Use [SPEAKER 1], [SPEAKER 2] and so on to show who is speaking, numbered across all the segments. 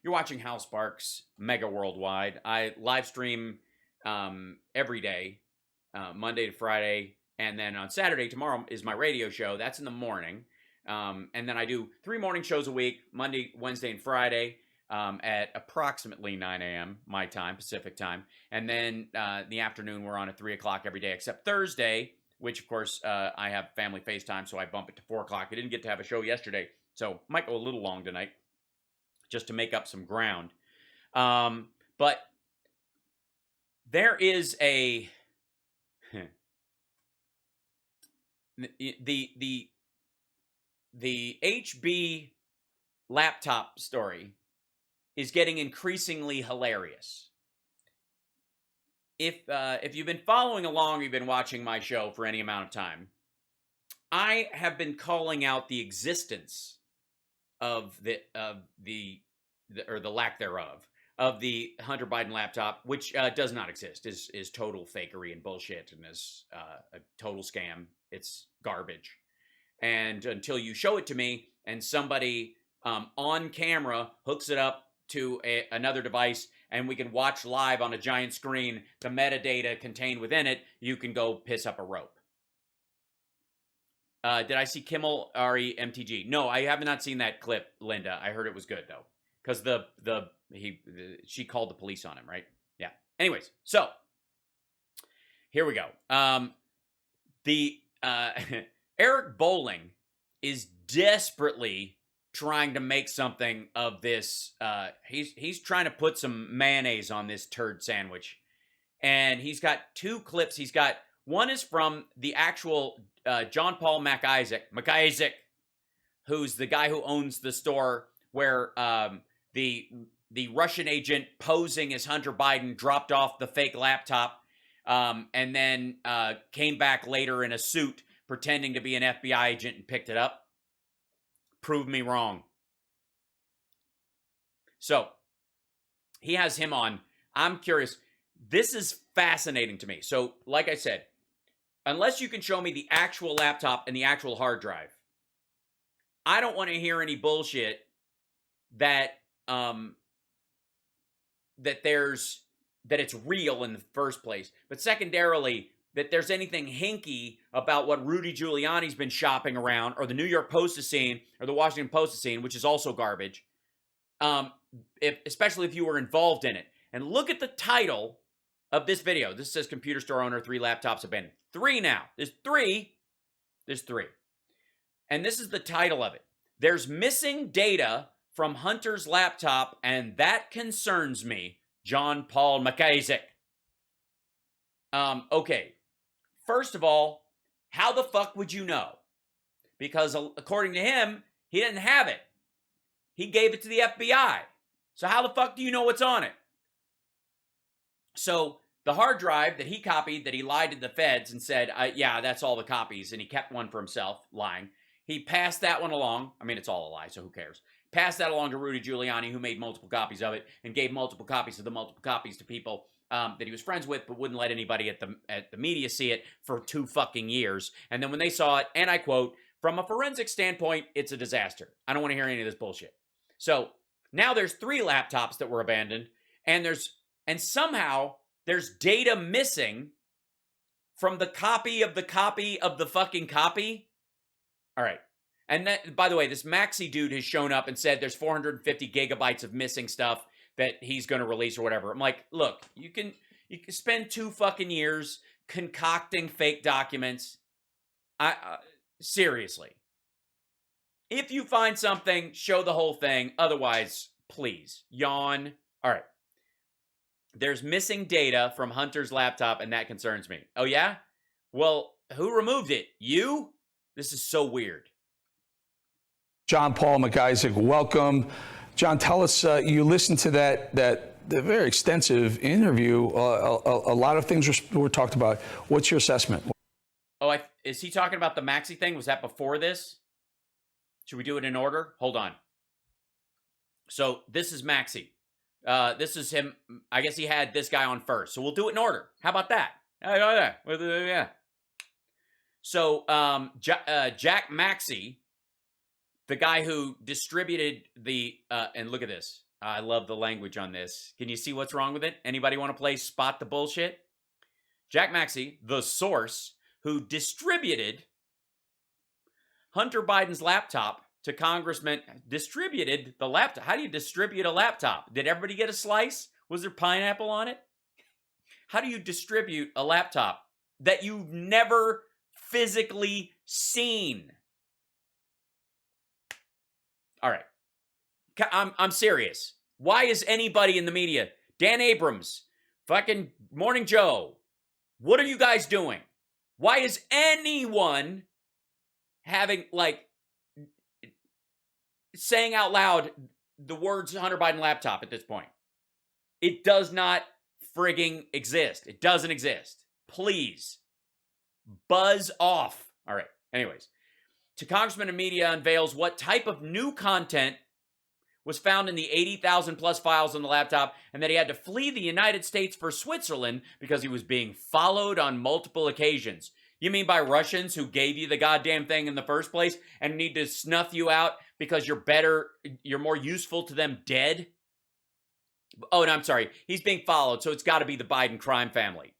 [SPEAKER 1] You're watching Hal Sparks, Mega Worldwide. I live stream every day, Monday to Friday. And then on Saturday, tomorrow, is my radio show. That's in the morning. And then I do 3 morning shows a week, Monday, Wednesday, and Friday at approximately 9 a.m. my time, Pacific time. And then the afternoon, we're on at 3 o'clock every day, except Thursday, which, of course, I have family FaceTime, so I bump it to 4 o'clock. I didn't get to have a show yesterday, so might go a little long tonight, just to make up some ground. But there is a... the HB laptop story is getting increasingly hilarious. If you've been following along, you've been watching my show for any amount of time, I have been calling out the existence of the lack thereof of the Hunter Biden laptop, which does not exist, is total fakery and bullshit, and is a total scam. It's garbage. And until you show it to me and somebody on camera hooks it up to another device and we can watch live on a giant screen the metadata contained within it, you can go piss up a rope. Did I see Kimmel REMTG? No, I have not seen that clip, Linda. I heard it was good though, because she called the police on him, right? Yeah. Anyways, so here we go. Eric Bolling is desperately trying to make something of this. He's trying to put some mayonnaise on this turd sandwich, and he's got 2 clips. He's got one is from the actual John Paul McIsaac, who's the guy who owns the store where the Russian agent posing as Hunter Biden dropped off the fake laptop, and then came back later in a suit pretending to be an FBI agent and picked it up. Prove me wrong. So, he has him on. I'm curious. This is fascinating to me. So, like I said, unless you can show me the actual laptop and the actual hard drive, I don't want to hear any bullshit that it's real in the first place. But secondarily, that there's anything hinky about what Rudy Giuliani's been shopping around, or the New York Post is seeing, or the Washington Post is seeing, which is also garbage, especially if you were involved in it. And look at the title of this video. This says computer store owner, 3 laptops abandoned. 3 now. There's 3. And this is the title of it. There's missing data from Hunter's laptop, and that concerns me. John Paul McIsaac. Okay. First of all, how the fuck would you know? Because according to him, he didn't have it. He gave it to the FBI. So how the fuck do you know what's on it? So the hard drive that he copied, that he lied to the feds and said, yeah, that's all the copies, and he kept one for himself, lying. He passed that one along. I mean, it's all a lie, so who cares? Passed that along to Rudy Giuliani, who made multiple copies of it, and gave multiple copies of the multiple copies to people that he was friends with, but wouldn't let anybody at the media see it for 2 fucking years. And then when they saw it, and I quote, from a forensic standpoint, it's a disaster. I don't want to hear any of this bullshit. So now there's 3 laptops that were abandoned, and somehow there's data missing from the copy of the fucking copy. All right. And that, by the way, this Maxey dude has shown up and said there's 450 gigabytes of missing stuff that he's going to release or whatever. I'm like, look, you can spend 2 fucking years concocting fake documents. Seriously. If you find something, show the whole thing. Otherwise, please, yawn. All right. There's missing data from Hunter's laptop, and that concerns me. Oh, yeah? Well, who removed it? You? This is so weird.
[SPEAKER 2] John Paul McIsaac, welcome. John, tell us, you listened to the very extensive interview. A lot of things were talked about. What's your assessment?
[SPEAKER 1] Oh, is he talking about the Maxey thing? Was that before this? Should we do it in order? Hold on. So this is Maxey. This is him. I guess he had this guy on first. So we'll do it in order. How about that? Yeah. So Jack Maxey, the guy who distributed and look at this. I love the language on this. Can you see what's wrong with it? Anybody want to play spot the bullshit? Jack Maxey, the source who distributed Hunter Biden's laptop to congressmen, distributed the laptop. How do you distribute a laptop? Did everybody get a slice? Was there pineapple on it? How do you distribute a laptop that you've never physically seen? All right. I'm serious. Why is anybody in the media, Dan Abrams, fucking Morning Joe, what are you guys doing? Why is anyone having, like, saying out loud the words Hunter Biden laptop at this point? It does not frigging exist. It doesn't exist. Please. Buzz off. All right. Anyways. To Congressman and media unveils what type of new content was found in the 80,000 plus files on the laptop, and that he had to flee the United States for Switzerland because he was being followed on multiple occasions. You mean by Russians who gave you the goddamn thing in the first place and need to snuff you out because you're more useful to them dead? Oh, no, I'm sorry. He's being followed, so it's got to be the Biden crime family,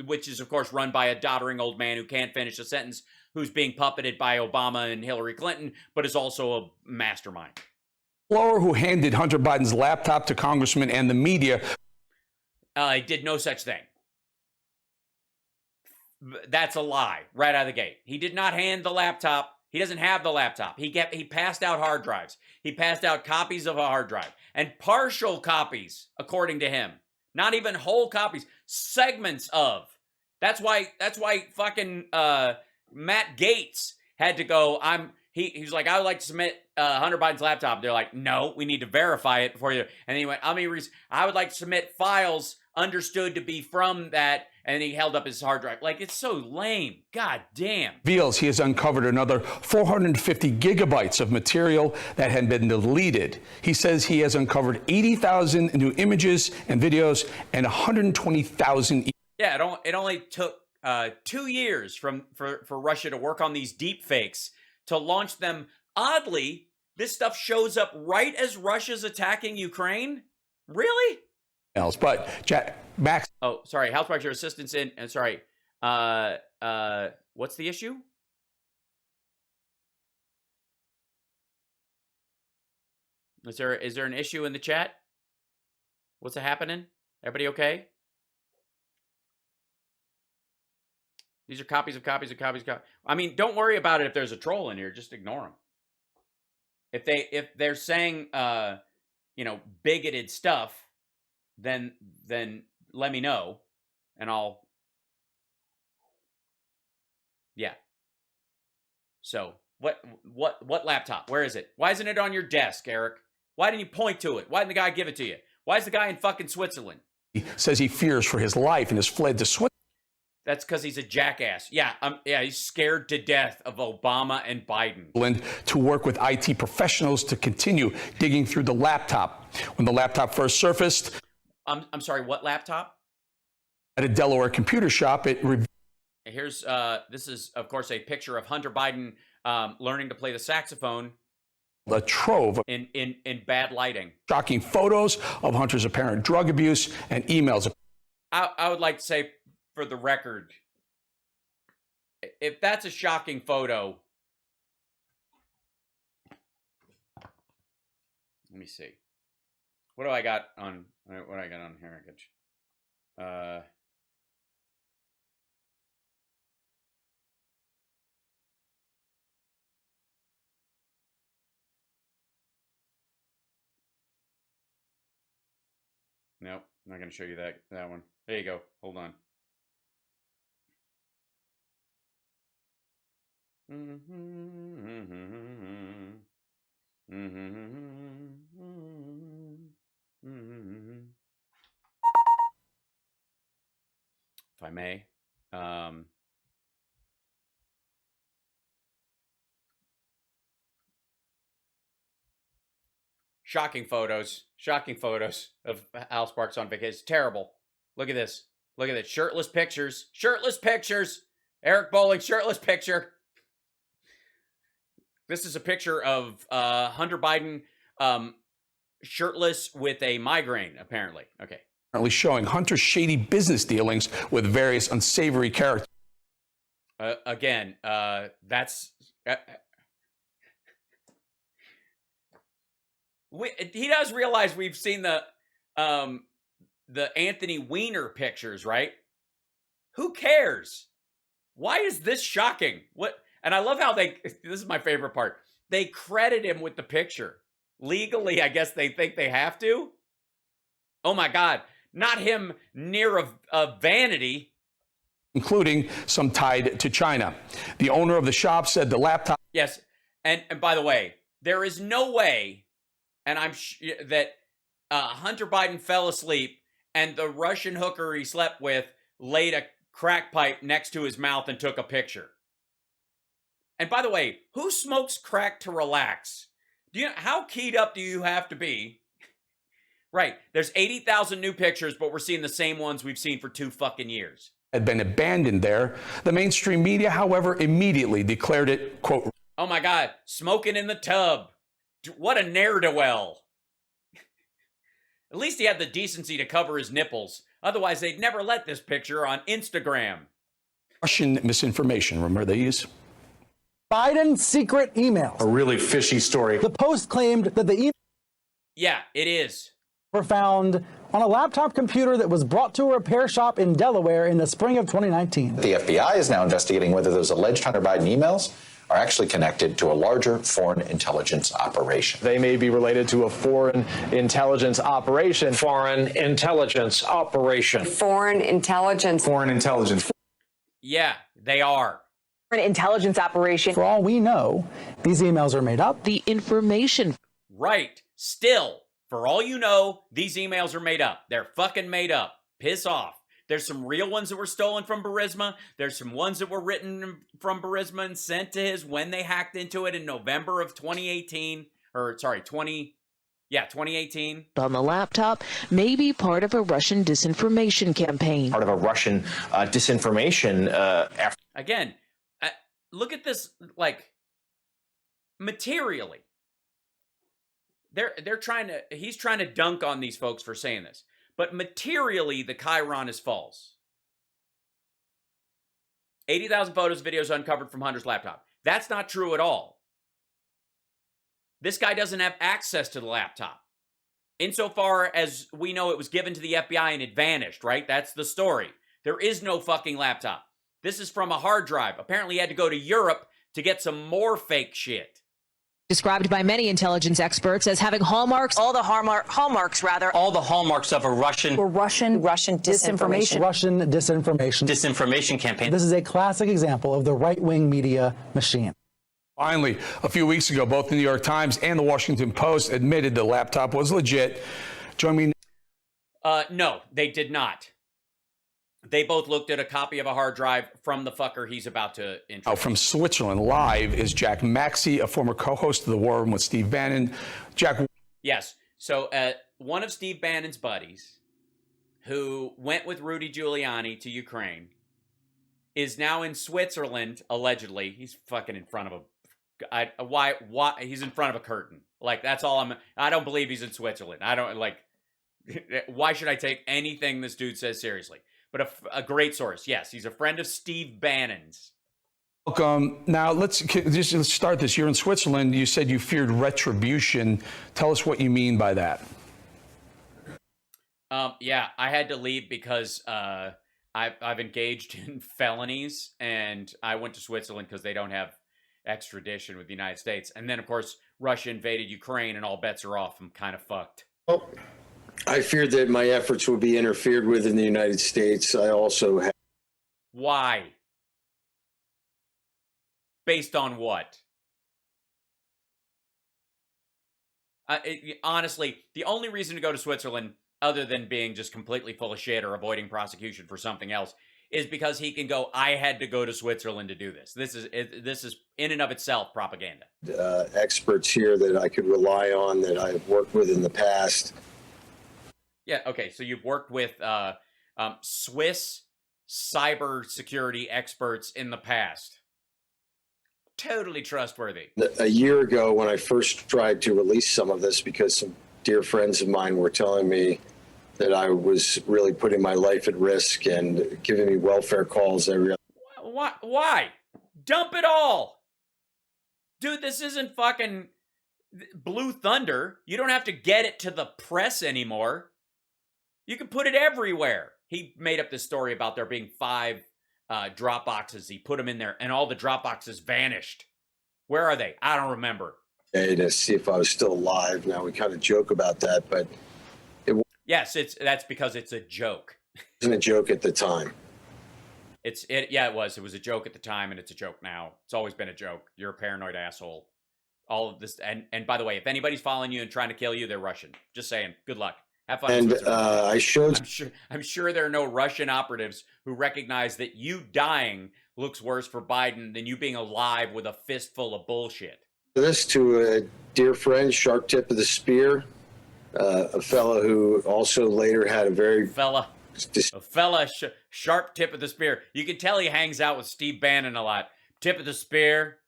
[SPEAKER 1] which is, of course, run by a doddering old man who can't finish a sentence, who's being puppeted by Obama and Hillary Clinton, but is also a mastermind.
[SPEAKER 2] Blower who handed Hunter Biden's laptop to congressmen and the media.
[SPEAKER 1] He did no such thing. That's a lie right out of the gate. He did not hand the laptop. He doesn't have the laptop. He passed out hard drives. He passed out copies of a hard drive and partial copies, according to him. Not even whole copies, segments of. That's why fucking Matt Gaetz had to go. He's like, I would like to submit Hunter Biden's laptop. They're like, no, we need to verify it before you. And then he went, I would like to submit files understood to be from that. And he held up his hard drive. Like, it's so lame. God damn.
[SPEAKER 2] Reveals he has uncovered another 450 gigabytes of material that had been deleted. He says he has uncovered 80,000 new images and videos and 120,000.
[SPEAKER 1] Yeah, it only took 2 years for Russia to work on these deep fakes to launch them. Oddly, this stuff shows up right as Russia's attacking Ukraine. Really?
[SPEAKER 2] But Max.
[SPEAKER 1] Oh, sorry. House Project assistance in. Sorry. What's the issue? Is there an issue in the chat? What's happening? Everybody okay? These are copies of copies of copies of copies. I mean, don't worry about it if there's a troll in here. Just ignore them. If they're saying bigoted stuff, then let me know, and I'll. Yeah. So what laptop? Where is it? Why isn't it on your desk, Eric? Why didn't you point to it? Why didn't the guy give it to you? Why is the guy in fucking Switzerland?
[SPEAKER 2] He says he fears for his life and has fled to Switzerland.
[SPEAKER 1] That's because he's a jackass. Yeah, he's scared to death of Obama and Biden.
[SPEAKER 2] To work with IT professionals to continue digging through the laptop. When the laptop first surfaced.
[SPEAKER 1] I'm sorry, what laptop?
[SPEAKER 2] At a Delaware computer shop,
[SPEAKER 1] Here's this is of course a picture of Hunter Biden learning to play the saxophone.
[SPEAKER 2] A trove
[SPEAKER 1] in bad lighting.
[SPEAKER 2] Shocking photos of Hunter's apparent drug abuse and emails.
[SPEAKER 1] I would like to say, for the record, if that's a shocking photo, let me see. What do I got on Heritage? Nope, I'm not going to show you that one. There you go. Hold on. If I may. Shocking photos of Al Sparks on vacation. It's terrible. Look at this. Look at it. Shirtless pictures. Eric Bolling, shirtless picture. This is a picture of Hunter Biden shirtless with a migraine, apparently. Okay.
[SPEAKER 2] Apparently showing Hunter's shady business dealings with various unsavory characters.
[SPEAKER 1] Again, that's... he does realize we've seen the Anthony Weiner pictures, right? Who cares? Why is this shocking? What? And I love how this is my favorite part. They credit him with the picture. Legally, I guess they think they have to. Oh my God. Not him near a vanity.
[SPEAKER 2] Including some tied to China. The owner of the shop said the laptop.
[SPEAKER 1] Yes. And by the way, there is no way, and that Hunter Biden fell asleep and the Russian hooker he slept with laid a crack pipe next to his mouth and took a picture. And by the way, who smokes crack to relax? How keyed up do you have to be? Right. There's 80,000 new pictures, but we're seeing the same ones we've seen for 2 fucking years.
[SPEAKER 2] Had been abandoned there. The mainstream media, however, immediately declared it, quote,
[SPEAKER 1] oh my God, smoking in the tub. What a ne'er-do-well. At least he had the decency to cover his nipples. Otherwise, they'd never let this picture on Instagram.
[SPEAKER 2] Russian misinformation. Remember these?
[SPEAKER 3] Biden's secret emails.
[SPEAKER 4] A really fishy story.
[SPEAKER 3] The Post claimed that the emails
[SPEAKER 1] Yeah, it is.
[SPEAKER 3] were found on a laptop computer that was brought to a repair shop in Delaware in the spring of 2019.
[SPEAKER 5] The FBI is now investigating whether those alleged Hunter Biden emails are actually connected to a larger foreign intelligence operation.
[SPEAKER 4] They may be related to a foreign intelligence operation.
[SPEAKER 6] Foreign intelligence operation.
[SPEAKER 7] Foreign intelligence.
[SPEAKER 4] Foreign intelligence.
[SPEAKER 1] Yeah, they are.
[SPEAKER 7] Foreign intelligence operation.
[SPEAKER 3] For all we know, these emails are made up.
[SPEAKER 8] The information.
[SPEAKER 1] Right. Still, for all you know, these emails are made up. They're fucking made up. Piss off. There's some real ones that were stolen from Burisma. There's some ones that were written from Burisma and sent to his when they hacked into it in November of 2018. Or, sorry, 2018.
[SPEAKER 8] On the laptop may be part of a Russian disinformation campaign.
[SPEAKER 6] Part of a Russian disinformation effort.
[SPEAKER 1] Again, look at this, like, materially. He's trying to dunk on these folks for saying this. But materially, the Chiron is false. 80,000 photos, videos uncovered from Hunter's laptop. That's not true at all. This guy doesn't have access to the laptop. Insofar as we know, it was given to the FBI and it vanished, right? That's the story. There is no fucking laptop. This is from a hard drive. Apparently, he had to go to Europe to get some more fake shit.
[SPEAKER 8] Described by many intelligence experts as having hallmarks, all the hallmarks of a Russian
[SPEAKER 3] disinformation
[SPEAKER 8] campaign.
[SPEAKER 3] This is a classic example of the right-wing media machine.
[SPEAKER 2] Finally, a few weeks ago, both the New York Times and the Washington Post admitted the laptop was legit. Join me.
[SPEAKER 1] No, they did not. They both looked at a copy of a hard drive from the fucker he's about to introduce.
[SPEAKER 2] From Switzerland, live is Jack Maxey, a former co-host of The War Room with Steve Bannon. Jack.
[SPEAKER 1] Yes. So one of Steve Bannon's buddies, who went with Rudy Giuliani to Ukraine, is now in Switzerland, allegedly. He's fucking in front of why he's in front of a curtain. Like, that's all I don't believe he's in Switzerland. I don't, like, why should I take anything this dude says seriously? But a great source. Yes, he's a friend of Steve Bannon's.
[SPEAKER 2] Welcome. Now, let's start this. You're in Switzerland. You said you feared retribution. Tell us what you mean by that.
[SPEAKER 1] Yeah, I had to leave because I've engaged in felonies, and I went to Switzerland because they don't have extradition with the United States. And then, of course, Russia invaded Ukraine, and all bets are off. I'm kind of fucked.
[SPEAKER 9] Well, I feared that my efforts would be interfered with in the United States. I also have.
[SPEAKER 1] Why? Based on what? Honestly, the only reason to go to Switzerland, other than being just completely full of shit or avoiding prosecution for something else, is because he can go, I had to go to Switzerland to do this. This is in and of itself propaganda.
[SPEAKER 9] Experts here that I could rely on, that I've worked with in the past.
[SPEAKER 1] Yeah, okay, so you've worked with Swiss cybersecurity experts in the past. Totally trustworthy.
[SPEAKER 9] A year ago, when I first tried to release some of this, because some dear friends of mine were telling me that I was really putting my life at risk and giving me welfare calls every.
[SPEAKER 1] Why? Dump it all. Dude, this isn't fucking Blue Thunder. You don't have to get it to the press anymore. You can put it everywhere. He made up this story about there being 5 drop boxes. He put them in there, and all the drop boxes vanished. Where are they? I don't remember.
[SPEAKER 9] To see if I was still alive. Now we kind of joke about that, but
[SPEAKER 1] yes, that's because it's a joke.
[SPEAKER 9] It wasn't a joke at the time.
[SPEAKER 1] Yeah, it was. It was a joke at the time, and it's a joke now. It's always been a joke. You're a paranoid asshole. All of this, and by the way, if anybody's following you and trying to kill you, they're Russian. Just saying. Good luck. Have fun.
[SPEAKER 9] And I showed.
[SPEAKER 1] I'm sure there are no Russian operatives who recognize that you dying looks worse for Biden than you being alive with a fistful of bullshit.
[SPEAKER 9] This to a dear friend, sharp tip of the spear, a fellow who also later had a very
[SPEAKER 1] sharp tip of the spear. You can tell he hangs out with Steve Bannon a lot. Tip of the spear,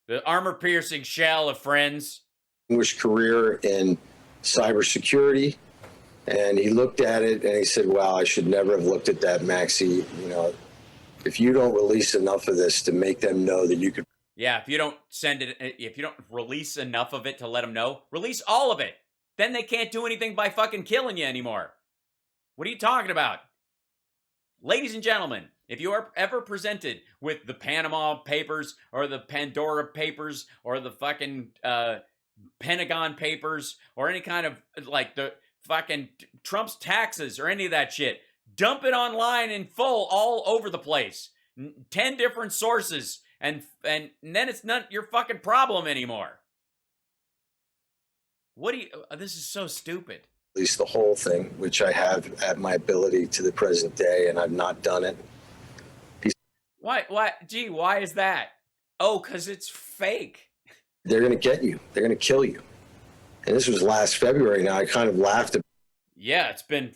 [SPEAKER 1] the armor-piercing shell of friends.
[SPEAKER 9] Distinguished career in cybersecurity, and he looked at it and he said, "Wow, I should never have looked at that, Maxey. You know, if you don't release enough of this to make them know that you could."
[SPEAKER 1] Yeah, if you don't release enough of it to let them know, release all of it. Then they can't do anything by fucking killing you anymore. What are you talking about? Ladies and gentlemen, if you are ever presented with the Panama Papers or the Pandora Papers or the fucking Pentagon Papers or any kind of like the fucking Trump's taxes or any of that shit, dump it online in full all over the place. 10 different sources. And then it's not your fucking problem anymore. This is so stupid.
[SPEAKER 9] At least the whole thing, which I have at my ability to the present day, and I've not done it.
[SPEAKER 1] Why? Gee, why is that? Oh, because it's fake.
[SPEAKER 9] They're going to get you. They're going to kill you. And this was last February. Now I kind of laughed at.
[SPEAKER 1] Yeah, it's been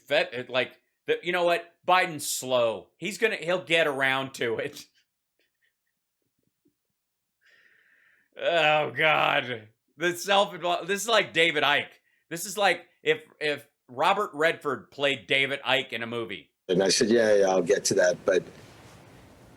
[SPEAKER 1] you know what? Biden's slow. He'll get around to it. Oh God, this is like David Icke. This is like if Robert Redford played David Icke in a movie.
[SPEAKER 9] And I said, yeah, I'll get to that. But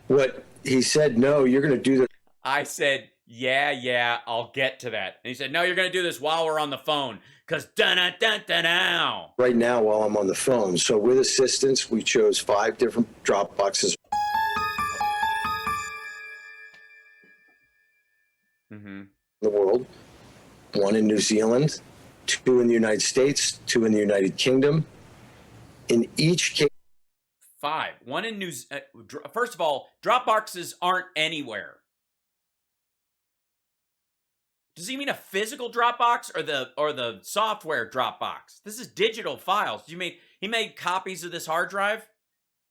[SPEAKER 9] what he said, no, you're going to do that.
[SPEAKER 1] I said, yeah, I'll get to that. And he said, no, you're going to do this while we're on the phone. Because dun-dun-dun-dun-now.
[SPEAKER 9] Right now, while I'm on the phone. So with assistance, we chose 5 different drop boxes. In the world, 1 in New Zealand, 2 in the United States, 2 in the United Kingdom. In each case,
[SPEAKER 1] 5. 1 in New. First of all, drop boxes aren't anywhere. Does he mean a physical Dropbox or the software Dropbox? This is digital files. He made copies of this hard drive?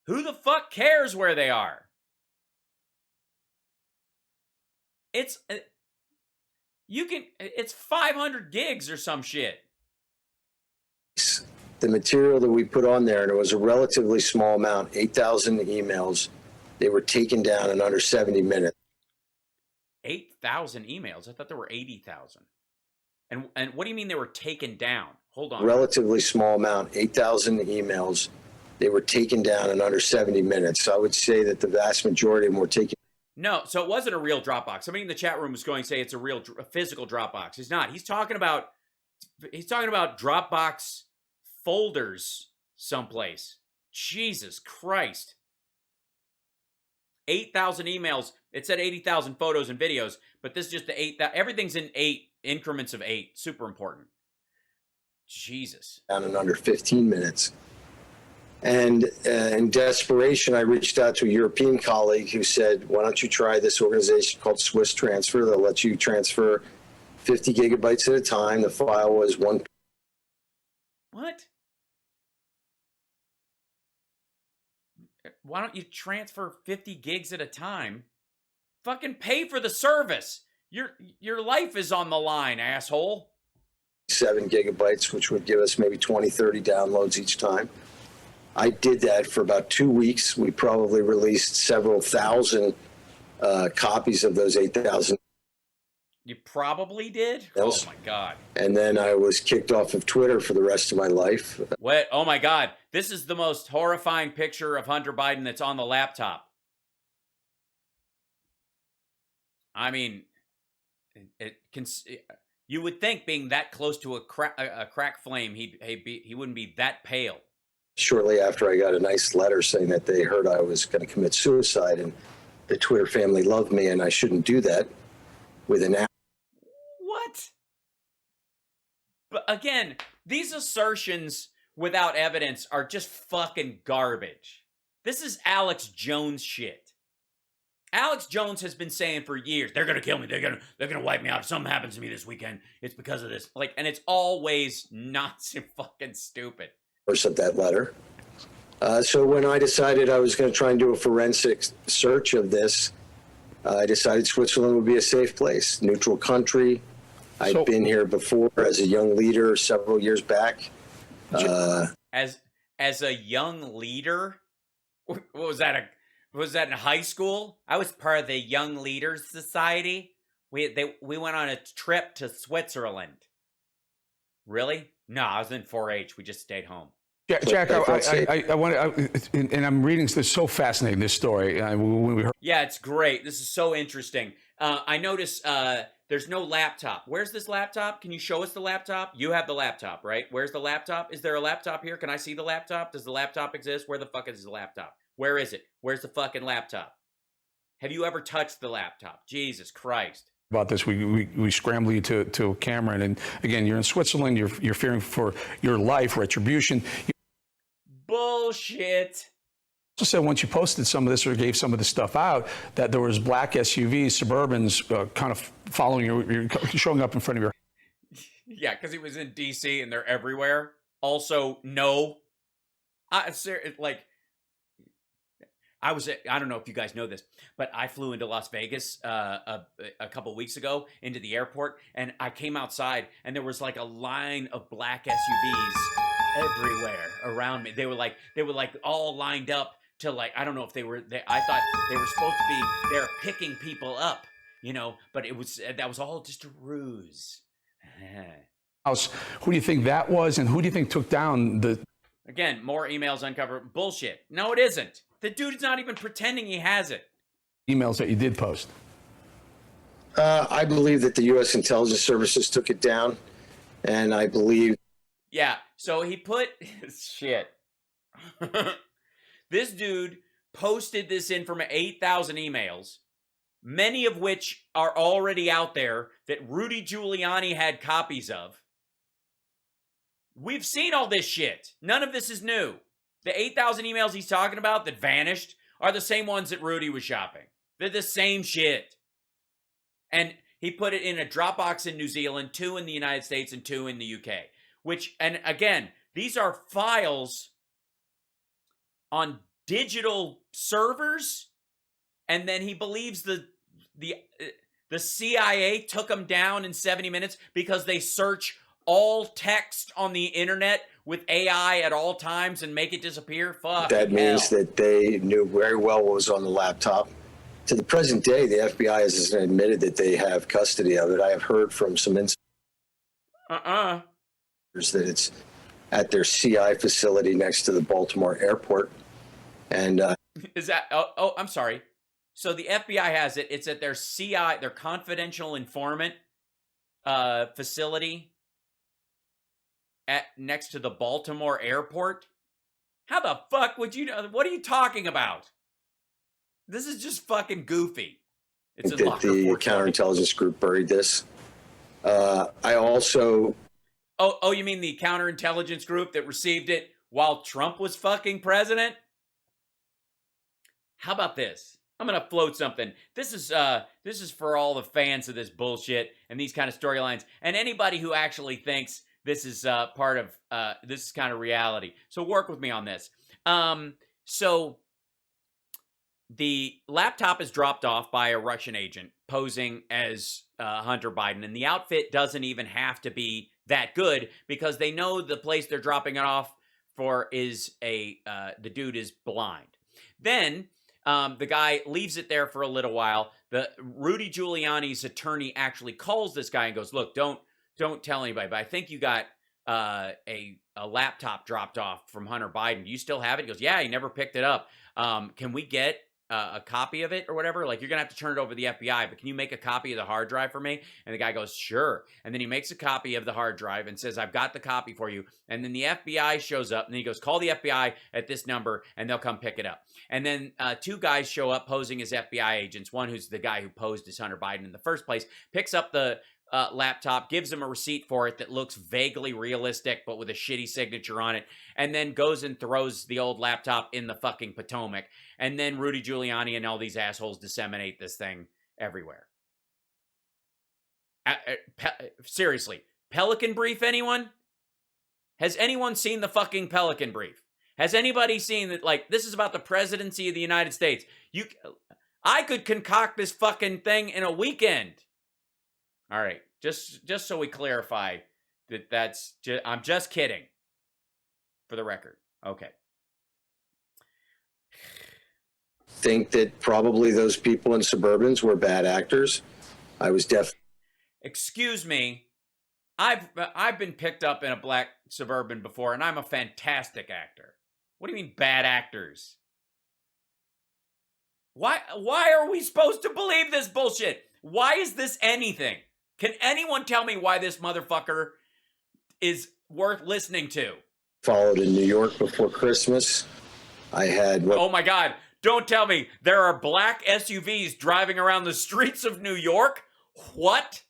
[SPEAKER 1] Who the fuck cares where they are? It's 500 gigs or some shit.
[SPEAKER 9] the material that we put on there, and it was a relatively small amount, 8,000 emails, they were taken down in under 70 minutes.
[SPEAKER 1] 8,000 emails? I thought there were 80,000. And what do you mean they were taken down? Hold on.
[SPEAKER 9] Relatively small amount, 8,000 emails. They were taken down in under 70 minutes. So I would say that the vast majority of them were taken.
[SPEAKER 1] No, so it wasn't a real Dropbox. Somebody in the chat room was going to say it's a physical Dropbox. He's not. He's talking about Dropbox folders someplace. Jesus Christ. 8,000 emails. It said 80,000 photos and videos, but this is just the 8. Everything's in 8 increments of 8. Super important. Jesus.
[SPEAKER 9] Down in under 15 minutes. And in desperation, I reached out to a European colleague who said, why don't you try this organization called Swiss Transfer? They'll let you transfer 50 gigabytes at a time. The file was one.
[SPEAKER 1] What? Why don't you transfer 50 gigs at a time? Fucking pay for the service. Your life is on the line, asshole.
[SPEAKER 9] 7 gigabytes, which would give us maybe 20, 30 downloads each time. I did that for about 2 weeks. We probably released several thousand copies of those 8,000.
[SPEAKER 1] You probably did?
[SPEAKER 9] Else.
[SPEAKER 1] Oh my God.
[SPEAKER 9] And then I was kicked off of Twitter for the rest of my life.
[SPEAKER 1] What? Oh my God. This is the most horrifying picture of Hunter Biden that's on the laptop. I mean, you would think being that close to a crack flame, he wouldn't be that pale.
[SPEAKER 9] Shortly after, I got a nice letter saying that they heard I was going to commit suicide, and the Twitter family loved me, and I shouldn't do that with an app.
[SPEAKER 1] What? But again, these assertions without evidence are just fucking garbage. This is Alex Jones shit. Alex Jones has been saying for years, they're gonna kill me, they're gonna wipe me out. If something happens to me this weekend, it's because of this. Like, and it's always not so fucking stupid.
[SPEAKER 9] Of that letter. So when I decided I was going to try and do a forensic search of this, I decided Switzerland would be a safe place, neutral country. I'd been here before as a young leader several years back.
[SPEAKER 1] As a young leader, what was that? Was that in high school? I was part of the Young Leaders Society. We went on a trip to Switzerland. Really? No, I was in 4-H. We just stayed home.
[SPEAKER 2] Jack, I want to, and I'm reading this, so fascinating, this story. When we heard.
[SPEAKER 1] Yeah, it's great. This is so interesting. I notice there's no laptop. Where's this laptop? Can you show us the laptop? You have the laptop, right? Where's the laptop? Is there a laptop here? Can I see the laptop? Does the laptop exist? Where the fuck is the laptop? Where is it? Where's the fucking laptop? Have you ever touched the laptop? Jesus Christ.
[SPEAKER 2] About this, we scramble you to a camera, and again, you're in Switzerland. You're fearing for your life, retribution.
[SPEAKER 1] Bullshit.
[SPEAKER 2] Also said once you posted some of this or gave some of this stuff out that there was black SUVs, Suburbans, kind of following you, showing up in front of your.
[SPEAKER 1] Yeah, because he was in DC and they're everywhere. Also, no. I don't know if you guys know this, but I flew into Las Vegas a couple weeks ago into the airport, and I came outside and there was like a line of black SUVs everywhere around me. They were like all lined up to, like, I don't know if I thought they were supposed to be, they're picking people up, you know, but that was all just a ruse.
[SPEAKER 2] Who do you think that was, and who do you think took down the?
[SPEAKER 1] Again, more emails uncovered. Bullshit. No, it isn't. The dude's not even pretending he has it.
[SPEAKER 2] Emails that you did post.
[SPEAKER 9] I believe that the U.S. intelligence services took it down, and I believe.
[SPEAKER 1] Yeah, so he put shit. This dude posted this information, 8,000 emails, many of which are already out there that Rudy Giuliani had copies of. We've seen all this shit. None of this is new. The 8,000 emails he's talking about that vanished are the same ones that Rudy was shopping. They're the same shit. And he put it in a Dropbox in New Zealand, 2 in the United States, and 2 in the UK. And again, these are files on digital servers, and then he believes the CIA took them down in 70 minutes because they search all text on the internet with AI at all times and make it disappear. Fuck.
[SPEAKER 9] That means that they knew very well what was on the laptop. To the present day, the FBI has admitted that they have custody of it. I have heard from some insiders that it's at their CI facility next to the Baltimore airport. And
[SPEAKER 1] is that? Oh, I'm sorry. So the FBI has it. It's at their CI, their confidential informant facility next to the Baltimore airport. How the fuck would you know? What are you talking about? This is just fucking goofy. It's
[SPEAKER 9] that the counterintelligence group buried this. I also.
[SPEAKER 1] Oh, you mean the counterintelligence group that received it while Trump was fucking president? How about this? I'm gonna float something. This is for all the fans of this bullshit and these kind of storylines, and anybody who actually thinks this is part of this is kind of reality. So work with me on this. So the laptop is dropped off by a Russian agent posing as Hunter Biden, and the outfit doesn't even have to be that good because they know the place they're dropping it off for is the dude is blind. Then The guy leaves it there for a little while. The Rudy Giuliani's attorney actually calls this guy and goes, "Look, don't tell anybody, but I think you got a laptop dropped off from Hunter Biden. Do you still have it?" He goes, "Yeah, he never picked it up. Can we get a copy of it or whatever? Like, you're gonna have to turn it over to the FBI, but can you make a copy of the hard drive for me?" And the guy goes, "Sure." And then he makes a copy of the hard drive and says, "I've got the copy for you." And then the FBI shows up and he goes, "Call the FBI at this number and they'll come pick it up." And then two guys show up posing as FBI agents. One, who's the guy who posed as Hunter Biden in the first place, picks up the laptop, gives him a receipt for it that looks vaguely realistic but with a shitty signature on it, and then goes and throws the old laptop in the fucking Potomac. And then Rudy Giuliani and all these assholes disseminate this thing everywhere. Seriously, Pelican Brief, anyone? Has anyone seen the fucking Pelican Brief? Has anybody seen that, like, this is about the presidency of the United States? I could concoct this fucking thing in a weekend. All right, just so we clarify I'm just kidding. For the record. Okay.
[SPEAKER 9] Think that probably those people in Suburbans were bad actors. I was definitely.
[SPEAKER 1] Excuse me. I've been picked up in a black Suburban before, and I'm a fantastic actor. What do you mean bad actors? Why are we supposed to believe this bullshit? Why is this anything? Can anyone tell me why this motherfucker is worth listening to?
[SPEAKER 9] Followed in New York before Christmas. I had.
[SPEAKER 1] Oh my God. Don't tell me there are black SUVs driving around the streets of New York? What?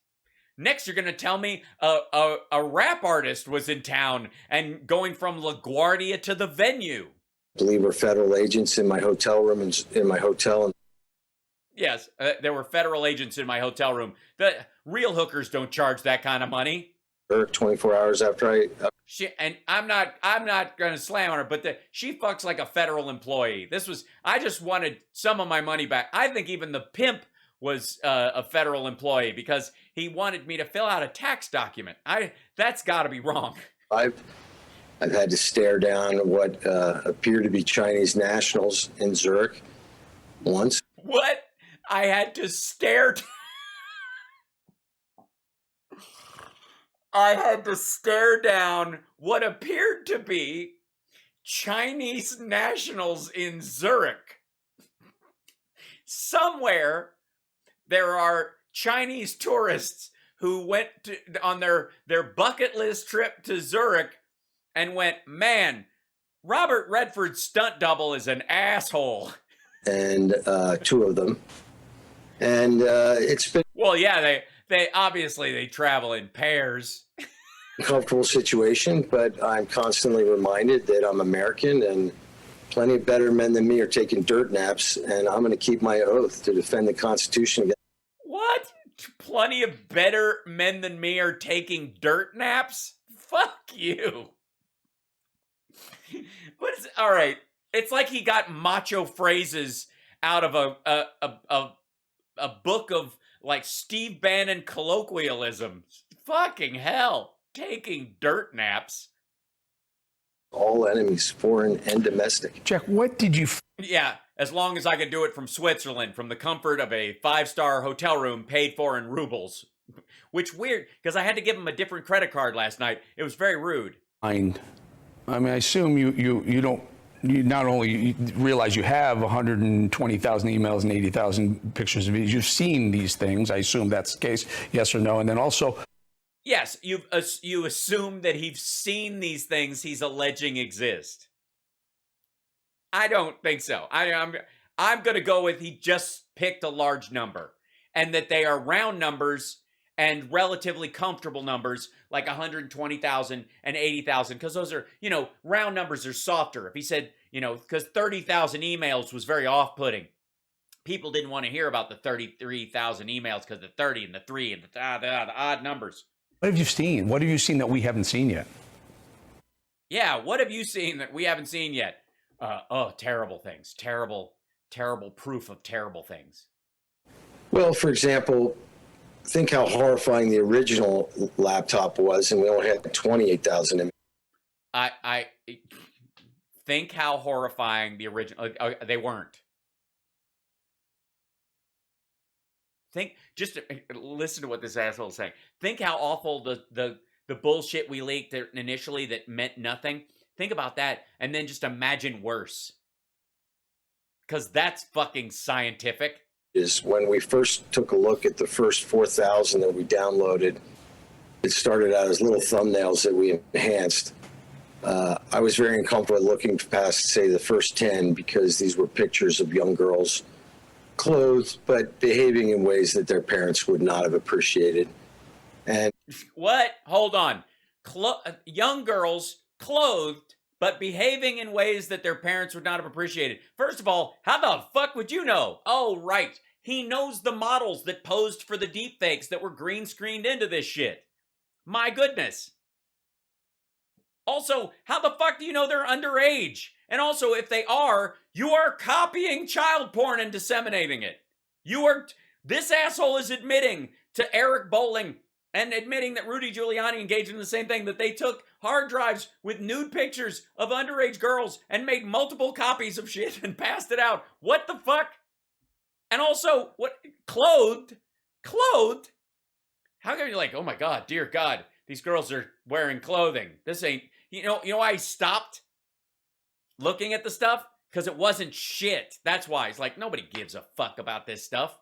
[SPEAKER 1] Next, you're going to tell me a rap artist was in town and going from LaGuardia to the venue.
[SPEAKER 9] I believe were federal agents in my hotel room in my hotel.
[SPEAKER 1] Yes, there were federal agents in my hotel room. The real hookers don't charge that kind of money.
[SPEAKER 9] 24 hours after
[SPEAKER 1] And I'm not going to slam on her, but she fucks like a federal employee. I just wanted some of my money back. I think even the pimp was a federal employee because he wanted me to fill out a tax document. That's got to be wrong.
[SPEAKER 9] I've had to stare down what appear to be Chinese nationals in Zurich once.
[SPEAKER 1] What? I had to stare. I had to stare down what appeared to be Chinese nationals in Zurich. Somewhere there are Chinese tourists who went on their bucket list trip to Zurich and went, "Man, Robert Redford's stunt double is an asshole."
[SPEAKER 9] And two of them. And it's been.
[SPEAKER 1] Well, yeah, they obviously travel in pairs.
[SPEAKER 9] Comfortable situation, but I'm constantly reminded that I'm American and plenty of better men than me are taking dirt naps, and I'm going to keep my oath to defend the Constitution.
[SPEAKER 1] What? Plenty of better men than me are taking dirt naps? Fuck you. What is? All right. It's like he got macho phrases out of a book of like Steve Bannon colloquialisms. Fucking hell. Taking dirt naps.
[SPEAKER 9] All enemies, foreign and domestic.
[SPEAKER 2] Jack, what did you...
[SPEAKER 1] Yeah, as long as I could do it from Switzerland, from the comfort of a 5-star hotel room paid for in rubles. Which weird, because I had to give him a different credit card last night. It was very rude.
[SPEAKER 2] I mean, I assume you don't... You not only realize you have 120,000 emails and 80,000 pictures of videos, you've seen these things. I assume that's the case, yes or no? And then also...
[SPEAKER 1] Yes, you assume that he's seen these things he's alleging exist. I don't think so. I'm going to go with he just picked a large number and that they are round numbers and relatively comfortable numbers like 120,000 and 80,000 because those are, round numbers are softer. If he said, because 30,000 emails was very off-putting. People didn't want to hear about the 33,000 emails because the 30 and the 3 and the odd numbers.
[SPEAKER 2] What have you seen? What have you seen that we haven't seen yet?
[SPEAKER 1] Yeah, what have you seen that we haven't seen yet? Terrible things. Terrible proof of terrible things.
[SPEAKER 9] Well, for example, think how horrifying the original laptop was, and we only had 28,000.
[SPEAKER 1] I think how horrifying the original. They weren't. Just listen to what this asshole is saying. Think how awful the bullshit we leaked initially that meant nothing. Think about that, and then just imagine worse. Because that's fucking scientific.
[SPEAKER 9] Is when we first took a look at the first 4,000 that we downloaded, it started out as little thumbnails that we enhanced. I was very uncomfortable looking past, say, the first 10 because these were pictures of young girls clothed but behaving in ways that their parents would not have appreciated. And
[SPEAKER 1] what? Hold on. Young girls clothed but behaving in ways that their parents would not have appreciated. First of all, how the fuck would you know? Oh, right. He knows the models that posed for the deepfakes that were green screened into this shit. My goodness. Also, how the fuck do you know they're underage? And also, if they are, you are copying child porn and disseminating it. This asshole is admitting to Eric Bolling and admitting that Rudy Giuliani engaged in the same thing, that they took hard drives with nude pictures of underage girls and made multiple copies of shit and passed it out. What the fuck? And also, what? Clothed? How come you're like, oh my God, dear God, these girls are wearing clothing. This ain't, you know why I stopped looking at the stuff? Because it wasn't shit. That's why. It's like, nobody gives a fuck about this stuff.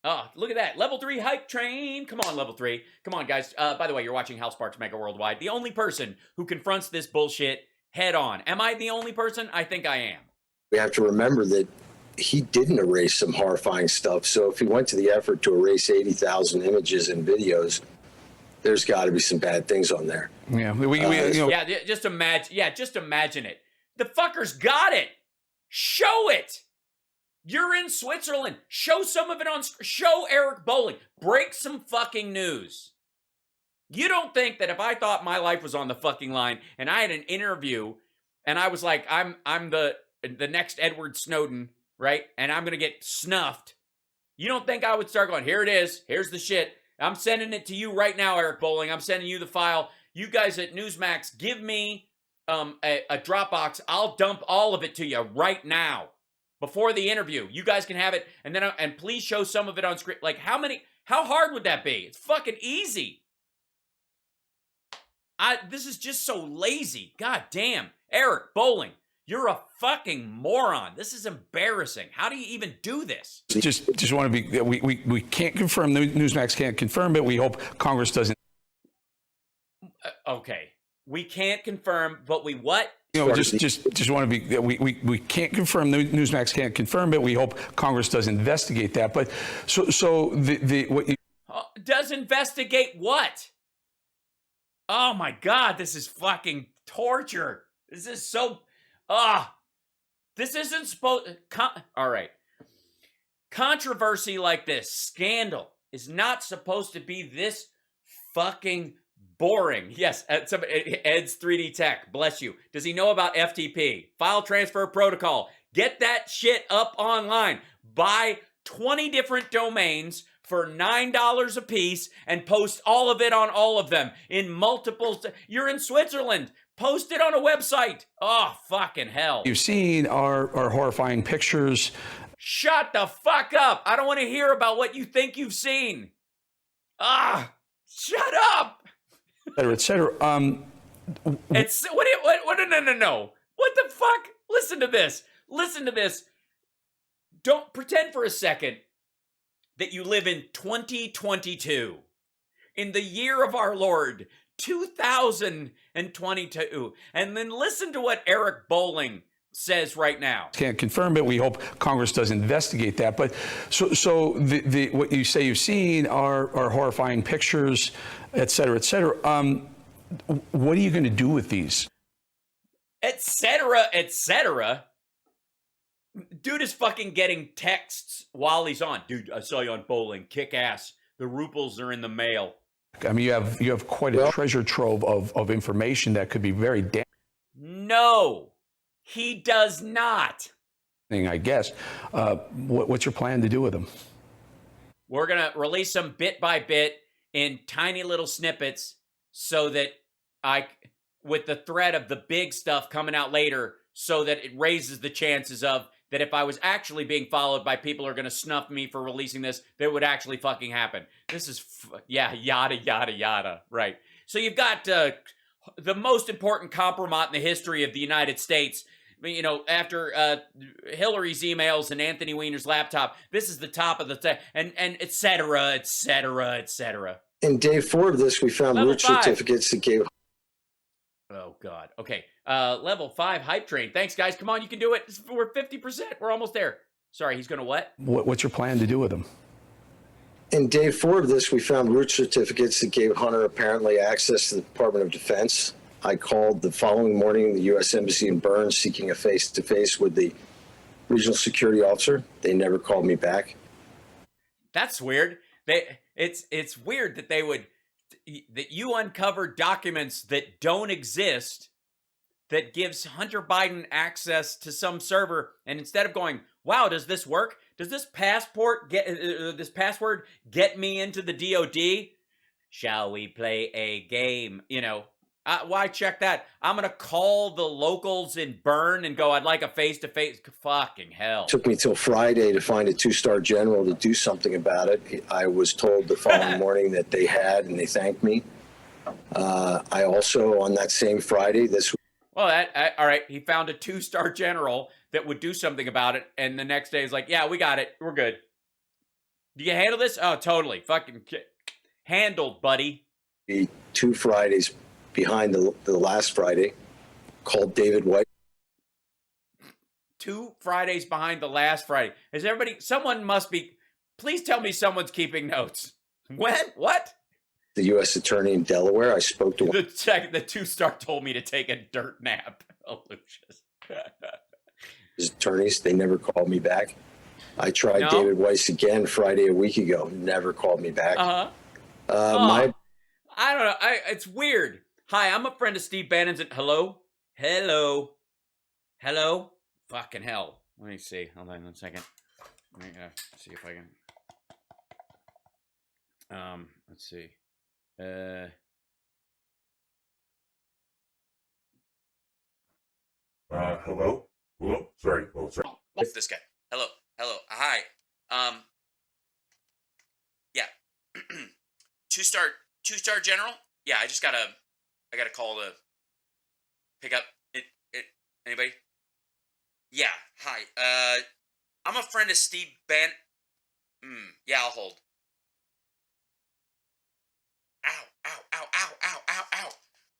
[SPEAKER 1] Oh, look at that. Level 3 hype train. Come on, Level 3. Come on, guys. By the way, you're watching Hal Sparks Mega Worldwide. The only person who confronts this bullshit head on. Am I the only person? I think I am.
[SPEAKER 9] we have to remember that he didn't erase some horrifying stuff. So if he went to the effort to erase 80,000 images and videos, there's got to be some bad things on there.
[SPEAKER 2] Yeah,
[SPEAKER 1] yeah, just imagine. Yeah, just imagine it. The fucker's got it. Show it. You're in Switzerland. Show some of it on. Show Eric Bolling. Break some fucking news. You don't think that if I thought my life was on the fucking line and I had an interview and I was like, I'm the next Edward Snowden, right? And I'm gonna get snuffed. You don't think I would start going, here it is. Here's the shit. I'm sending it to you right now, Eric Bolling. I'm sending you the file. You guys at Newsmax, give me a Dropbox. I'll dump all of it to you right now before the interview. You guys can have it, and then and please show some of it on screen. Like how hard would that be? It's fucking easy. This is just so lazy. God damn, Eric Bolling, you're a fucking moron. This is embarrassing. How do you even do this?
[SPEAKER 2] Just want to be. We can't confirm. Newsmax can't confirm it. We hope Congress doesn't.
[SPEAKER 1] Okay, we can't confirm, but we what?
[SPEAKER 2] Just want to be. We can't confirm. Newsmax can't confirm it. We hope Congress does investigate that. But so the what you
[SPEAKER 1] does investigate what? Oh my God, this is fucking torture. This is so. This isn't supposed. All right. Controversy like this, scandal, is not supposed to be this fucking boring. Yes, Ed's 3D Tech, bless you. Does he know about FTP? File Transfer Protocol. Get that shit up online. Buy 20 different domains for $9 a piece and post all of it on all of them in multiple. You're in Switzerland. Post it on a website. Oh, fucking hell.
[SPEAKER 2] you've seen are horrifying pictures.
[SPEAKER 1] Shut the fuck up. I don't want to hear about what you think you've seen. Shut up.
[SPEAKER 2] Et cetera.
[SPEAKER 1] It's no. What the fuck? Listen to this. Don't pretend for a second that you live in 2022, in the year of our Lord, 2022, and then listen to what Eric Bolling says right now.
[SPEAKER 2] Can't confirm it. We hope Congress does investigate that. But so the what you say you've seen are horrifying pictures, et cetera, et cetera. What are you going to do with these?
[SPEAKER 1] Et cetera, et cetera. Dude is fucking getting texts while he's on. Dude, I saw you on Bolling. Kick ass. The ruples are in the mail.
[SPEAKER 2] I mean, you have quite a treasure trove of information that could be very damning.
[SPEAKER 1] No, he does not.
[SPEAKER 2] I guess. What's your plan to do with them?
[SPEAKER 1] We're going to release them bit by bit in tiny little snippets so that with the threat of the big stuff coming out later, so that it raises the chances of that if I was actually being followed by people who are going to snuff me for releasing this, that would actually fucking happen. This is, yeah, yada, yada, yada. Right. So you've got the most important compromat in the history of the United States. You know, after Hillary's emails and Anthony Weiner's laptop, this is the top of the and et cetera, et cetera, et cetera.
[SPEAKER 9] In day 4 of this, we found
[SPEAKER 1] Level
[SPEAKER 9] root
[SPEAKER 1] 5.
[SPEAKER 9] certificates that gave.
[SPEAKER 1] Oh, God. Okay. Level 5 hype train. Thanks, guys. Come on, you can do it. We're 50%. We're almost there. Sorry, he's going to what?
[SPEAKER 2] What's your plan to do with them?
[SPEAKER 9] In day 4 of this, we found root certificates that gave Hunter apparently access to the Department of Defense. I called the following morning the U.S. Embassy in Bern seeking a face-to-face with the regional security officer. They never called me back.
[SPEAKER 1] That's weird. It's weird that that you uncover documents that don't exist that gives Hunter Biden access to some server, and instead of going, wow, does this work? Does this password get me into the DOD? Shall we play a game? You know, why check that? I'm going to call the locals in Bern and go, I'd like a face-to-face. Fucking hell.
[SPEAKER 9] It took me till Friday to find a 2-star general to do something about it. I was told the following morning that they had, and they thanked me. I also, on that same Friday,
[SPEAKER 1] Well, all right, he found a 2-star general that would do something about it, and the next day he's like, yeah, we got it. We're good. Do you handle this? Oh, totally. Fucking handled, buddy.
[SPEAKER 9] 2 Fridays behind the last Friday, called David White.
[SPEAKER 1] 2 Fridays behind the last Friday. Someone must be, please tell me someone's keeping notes. When? What?
[SPEAKER 9] The U.S. attorney in Delaware. I spoke to
[SPEAKER 1] The 2-star told me to take a dirt nap. Oh, Lucius.
[SPEAKER 9] his attorneys. They never called me back. I tried David Weiss again Friday a week ago. Never called me back.
[SPEAKER 1] I don't know. It's weird. Hi, I'm a friend of Steve Bannon's. Hello? Fucking hell. Let me see. Hold on 1 second. Let me see if I can. Let's see.
[SPEAKER 10] Hello? Sorry.
[SPEAKER 1] It's this guy. Hello. Hi. Yeah. 2-star general? Yeah, I gotta call to pick up it. Anybody? Yeah. Hi. I'm a friend of Steve Bannon. Yeah, I'll hold. Ow.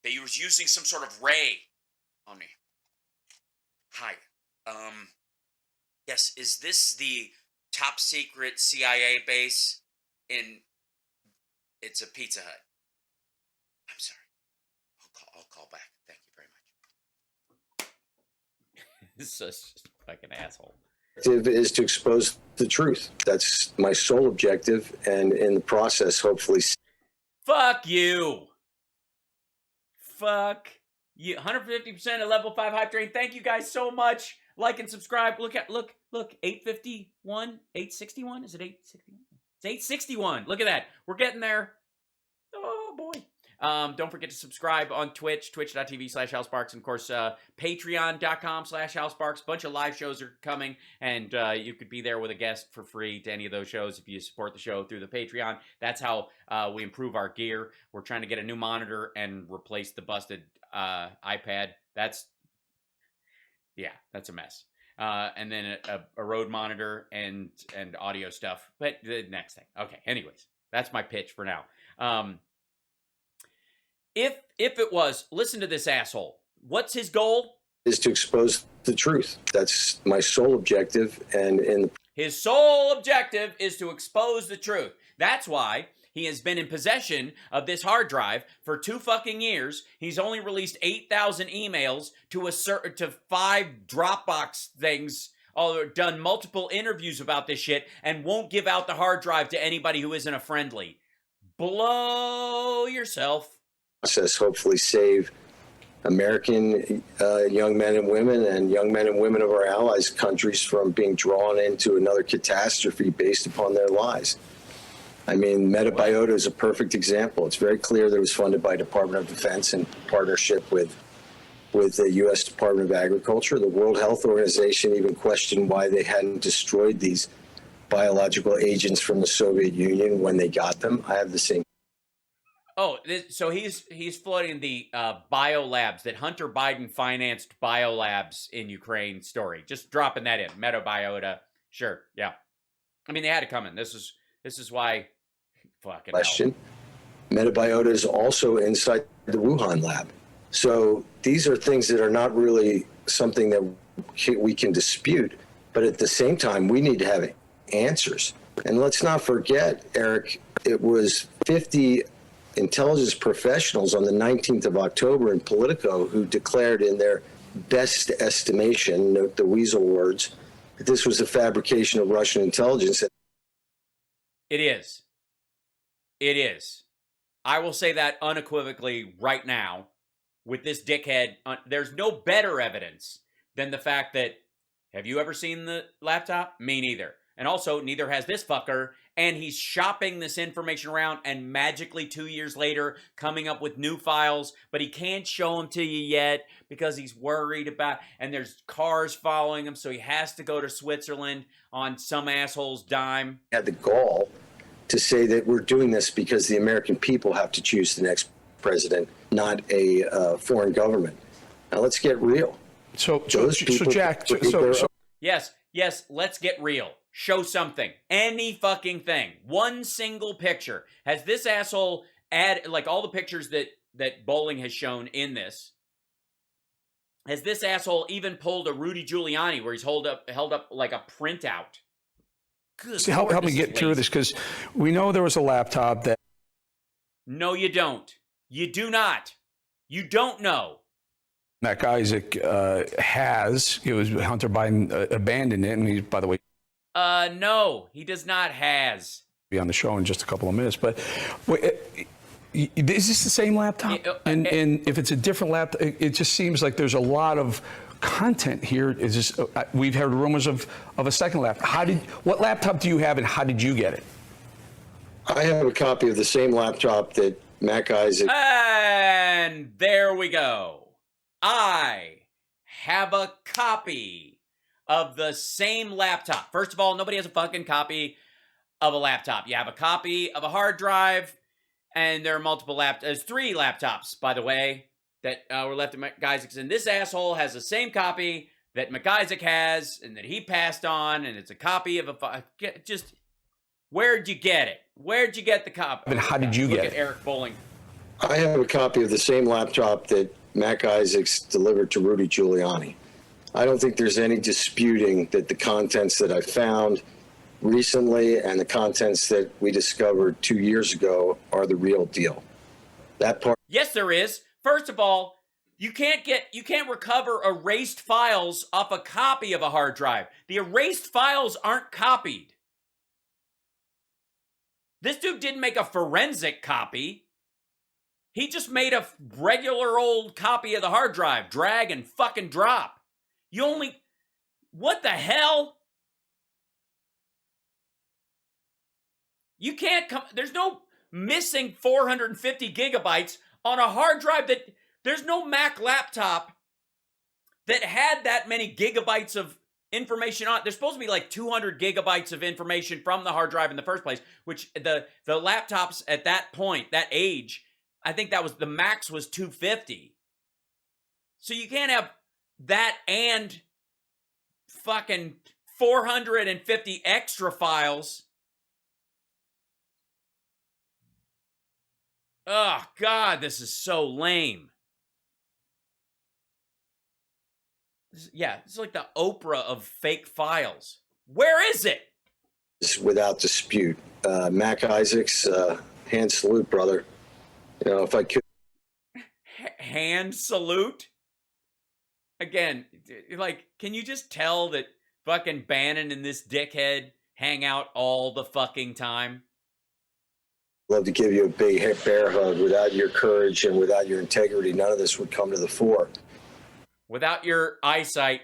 [SPEAKER 1] They was using some sort of ray on me. Hi. Yes, is this the top secret CIA base it's a Pizza Hut. I'm sorry. I'll call back. Thank you very much. This is just a fucking asshole.
[SPEAKER 9] Is to expose the truth. That's my sole objective, and in the process, hopefully.
[SPEAKER 1] Fuck you. 150% of level 5 hype train. Thank you guys so much. Like and subscribe. Look, 851, 861. Is it 861? It's 861. Look at that. We're getting there. Oh boy. Don't forget to subscribe on Twitch, twitch.tv/HalSparks, and of course, patreon.com/HalSparks. Bunch of live shows are coming, and you could be there with a guest for free to any of those shows if you support the show through the Patreon. That's how we improve our gear. We're trying to get a new monitor and replace the busted iPad. That's a mess. And then a Rode monitor and audio stuff. But the next thing. Okay, anyways, that's my pitch for now. If it was, listen to this asshole. What's his goal?
[SPEAKER 9] Is to expose the truth. That's my sole objective, and
[SPEAKER 1] his sole objective is to expose the truth. That's why he has been in possession of this hard drive for 2 fucking years. He's only released 8,000 emails to 5 Dropbox things. Done multiple interviews about this shit and won't give out the hard drive to anybody who isn't a friendly. Blow yourself.
[SPEAKER 9] Process hopefully save American young men and women and young men and women of our allies countries from being drawn into another catastrophe based upon their lies. I mean, Metabiota is a perfect example. It's very clear that it was funded by Department of Defense in partnership with with the U.S. Department of Agriculture. The World Health Organization even questioned why they hadn't destroyed these biological agents from the Soviet Union when they got them. I have the same.
[SPEAKER 1] Oh, so he's floating the biolabs, that Hunter Biden financed biolabs in Ukraine story. Just dropping that in. Metabiota. Sure. Yeah. I mean, they had it coming. This is why fucking
[SPEAKER 9] Question. Metabiota is also inside the Wuhan lab. So these are things that are not really something that we can dispute. But at the same time, we need to have answers. And let's not forget, Eric, it was 50 intelligence professionals on the 19th of October in Politico who declared in their best estimation, note the weasel words, that this was a fabrication of Russian intelligence.
[SPEAKER 1] It is. It is. I will say that unequivocally right now with this dickhead. There's no better evidence than the fact that, have you ever seen the laptop? Me neither. And also, neither has this fucker. And he's shopping this information around and magically 2 years later coming up with new files, but he can't show them to you yet because he's worried about, and there's cars following him, so he has to go to Switzerland on some asshole's dime.
[SPEAKER 9] Had the gall to say that we're doing this because the American people have to choose the next president, not a foreign government. Now let's get real.
[SPEAKER 2] So Jack,
[SPEAKER 1] Yes, let's get real. Show something. Any fucking thing. One single picture. Has this asshole like all the pictures that Bolling has shown in this, has this asshole even pulled a Rudy Giuliani where he's held up like a printout?
[SPEAKER 2] See, help me get through this, because we know there was a laptop that...
[SPEAKER 1] No, you don't. You do not. You don't know.
[SPEAKER 2] Mac Isaac has. It was Hunter Biden abandoned it, and he, by the way...
[SPEAKER 1] No, he does not has.
[SPEAKER 2] Be on the show in just a couple of minutes, but wait, is this the same laptop? And if it's a different laptop, it just seems like there's a lot of content here. Is this? We've heard rumors of a second laptop. What laptop do you have, and how did you get it?
[SPEAKER 9] I have a copy of the same laptop that Mac Isaac.
[SPEAKER 1] And there we go. I have a copy of the same laptop. First of all, nobody has a fucking copy of a laptop. You have a copy of a hard drive, and there are multiple laptops. There's 3 laptops, by the way, that were left at McIsaac's. And this asshole has the same copy that McIsaac has and that he passed on, and it's a copy of a... Just, where'd you get it? Where'd you get the copy?
[SPEAKER 2] And how did you get it?
[SPEAKER 1] Look at Eric Bolling.
[SPEAKER 9] I have a copy of the same laptop that Mac Isaacs delivered to Rudy Giuliani. I don't think there's any disputing that the contents that I found recently and the contents that we discovered 2 years ago are the real deal. That part.
[SPEAKER 1] Yes, there is. First of all, you can't recover erased files off a copy of a hard drive. The erased files aren't copied. This dude didn't make a forensic copy. He just made a regular old copy of the hard drive, drag and fucking drop. What the hell? You can't there's no missing 450 gigabytes on a hard drive there's no Mac laptop that had that many gigabytes of information on it. There's supposed to be like 200 gigabytes of information from the hard drive in the first place, which the laptops at that point, that age, I think that was, the max was 250. So you can't have that and fucking 450 extra files. Oh, God, this is so lame. It's like the Oprah of fake files. Where is it?
[SPEAKER 9] Without dispute. Mac Isaacs, hand salute, brother. You know, if I could.
[SPEAKER 1] Hand salute? Again, like, can you just tell that fucking Bannon and this dickhead hang out all the fucking time?
[SPEAKER 9] Love to give you a big bear hug. Without your courage and without your integrity, none of this would come to the fore.
[SPEAKER 1] Without your eyesight,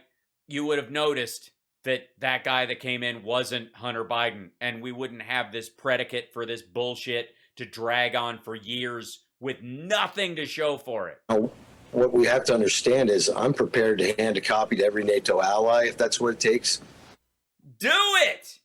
[SPEAKER 1] you would have noticed that that guy that came in wasn't Hunter Biden, and we wouldn't have this predicate for this bullshit to drag on for years with nothing to show for it.
[SPEAKER 9] what we have to understand is I'm prepared to hand a copy to every NATO ally if that's what it takes.
[SPEAKER 1] Do it!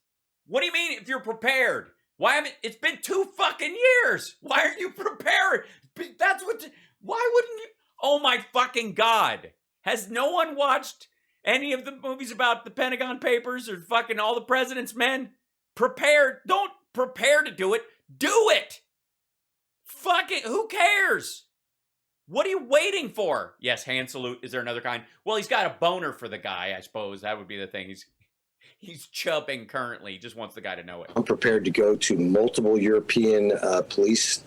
[SPEAKER 1] What do you mean if you're prepared? Why haven't, it's been 2 fucking years. Why aren't you prepared? Why wouldn't you? Oh my fucking God. Has no one watched any of the movies about the Pentagon Papers or fucking All the President's Men? Prepared. Don't prepare to do it. Do it! Fucking, who cares? What are you waiting for? Yes, hand salute. Is there another kind? Well, he's got a boner for the guy, I suppose. That would be the thing. He's chubbing currently. He just wants the guy to know it.
[SPEAKER 9] I'm prepared to go to multiple European police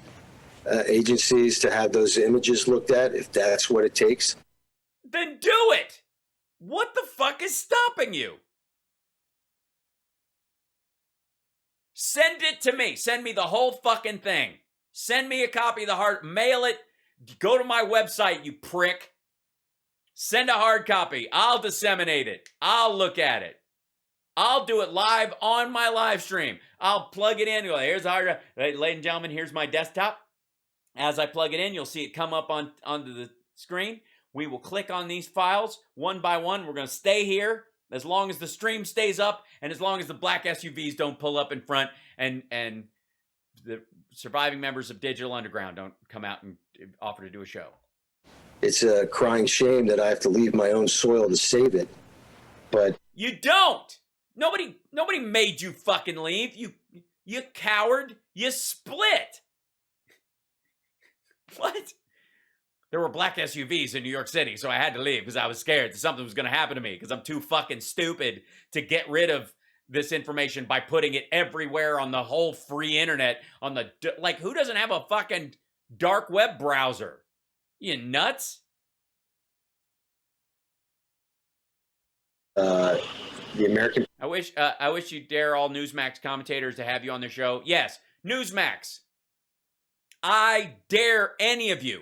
[SPEAKER 9] agencies to have those images looked at if that's what it takes.
[SPEAKER 1] Then do it! What the fuck is stopping you? Send it to me. Send me the whole fucking thing. Send me a copy of the hard, mail it. Go to my website, you prick. Send a hard copy. I'll disseminate it. I'll look at it. I'll do it live on my live stream. I'll plug it in. Here's the hard drive. Ladies and gentlemen, here's my desktop. As I plug it in, you'll see it come up onto the screen. We will click on these files one by one. We're going to stay here as long as the stream stays up and as long as the black SUVs don't pull up in front and the surviving members of Digital Underground don't come out and offer to do a show.
[SPEAKER 9] It's a crying shame that I have to leave my own soil to save it, but
[SPEAKER 1] you don't. Nobody made you fucking leave. You coward. You split. What? There were black SUVs in New York City, so I had to leave because I was scared that something was going to happen to me because I'm too fucking stupid to get rid of this information by putting it everywhere on the whole free internet on the, like, who doesn't have a fucking dark web browser? You nuts?
[SPEAKER 9] The American...
[SPEAKER 1] I wish you dare all Newsmax commentators to have you on their show. Yes, Newsmax. I dare any of you.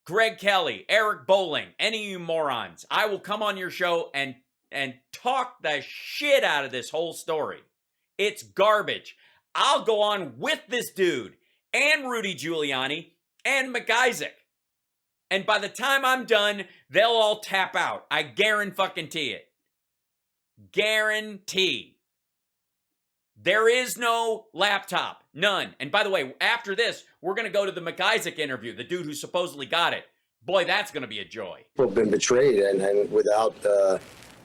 [SPEAKER 1] Greg Kelly, Eric Bolling, any of you morons. I will come on your show and talk the shit out of this whole story. It's garbage. I'll go on with this dude and Rudy Giuliani and McIsaac. And by the time I'm done, they'll all tap out. I guarantee it. Guarantee. There is no laptop. None. And by the way, after this, we're going to go to the McIsaac interview, the dude who supposedly got it. Boy, that's going to be a joy.
[SPEAKER 9] People have been betrayed, and without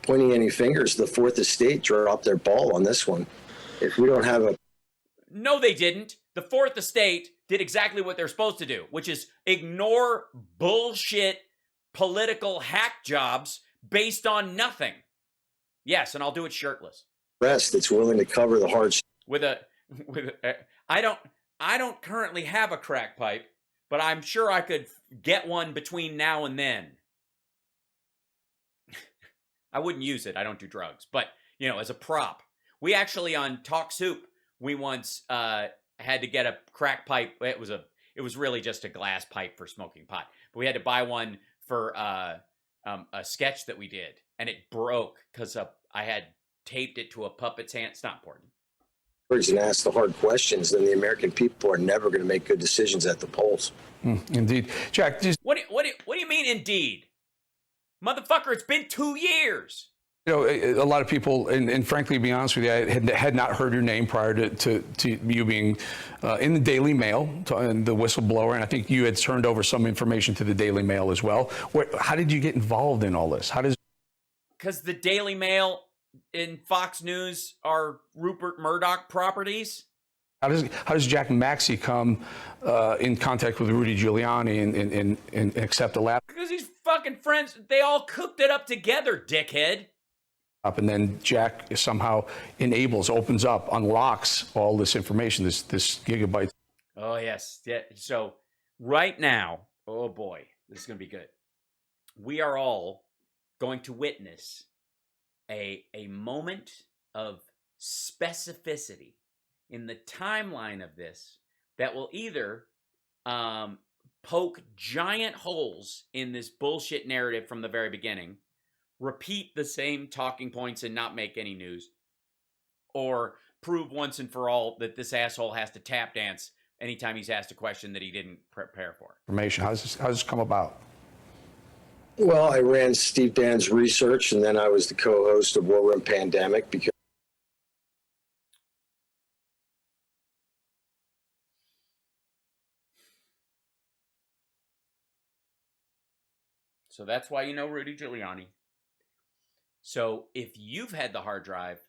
[SPEAKER 9] pointing any fingers, the Fourth Estate dropped their ball on this one. If we don't have a...
[SPEAKER 1] No, they didn't. The Fourth Estate did exactly what they're supposed to do, which is ignore bullshit political hack jobs based on nothing. Yes, and I'll do it shirtless.
[SPEAKER 9] Press that's willing to cover the hard...
[SPEAKER 1] I don't currently have a crack pipe, but I'm sure I could get one between now and then. I wouldn't use it. I don't do drugs, but you know, as a prop. We actually on Talk Soup, we once had to get a crack pipe. It was really just a glass pipe for smoking pot, but we had to buy one for a sketch that we did, and it broke because I had taped it to a puppet's hand. It's not important.
[SPEAKER 9] And ask the hard questions, then the American people are never going to make good decisions at the polls.
[SPEAKER 2] Indeed. Jack,
[SPEAKER 1] what do you mean, indeed? Motherfucker, it's been 2 years.
[SPEAKER 2] You know, a lot of people, and frankly, to be honest with you, I had not heard your name prior to you being in the Daily Mail, and the whistleblower, and I think you had turned over some information to the Daily Mail as well. How did you get involved in all this?
[SPEAKER 1] Because the Daily Mail and Fox News are Rupert Murdoch properties.
[SPEAKER 2] How does Jack Maxey come in contact with Rudy Giuliani and accept a laptop?
[SPEAKER 1] Because he's fucking friends. They all cooked it up together, dickhead.
[SPEAKER 2] And then Jack somehow opens up, unlocks all this information, this gigabyte.
[SPEAKER 1] Oh, yes. Yeah. So right now, oh boy, this is going to be good. We are all going to witness a moment of specificity in the timeline of this that will either poke giant holes in this bullshit narrative from the very beginning, repeat the same talking points and not make any news, or prove once and for all that this asshole has to tap dance anytime he's asked a question that he didn't prepare for.
[SPEAKER 2] Information. How does this come about?
[SPEAKER 9] Well, I ran Steve Bannon's research, and then I was the co-host of War Room Pandemic because
[SPEAKER 1] So that's why you know Rudy Giuliani. So if you've had the hard drive,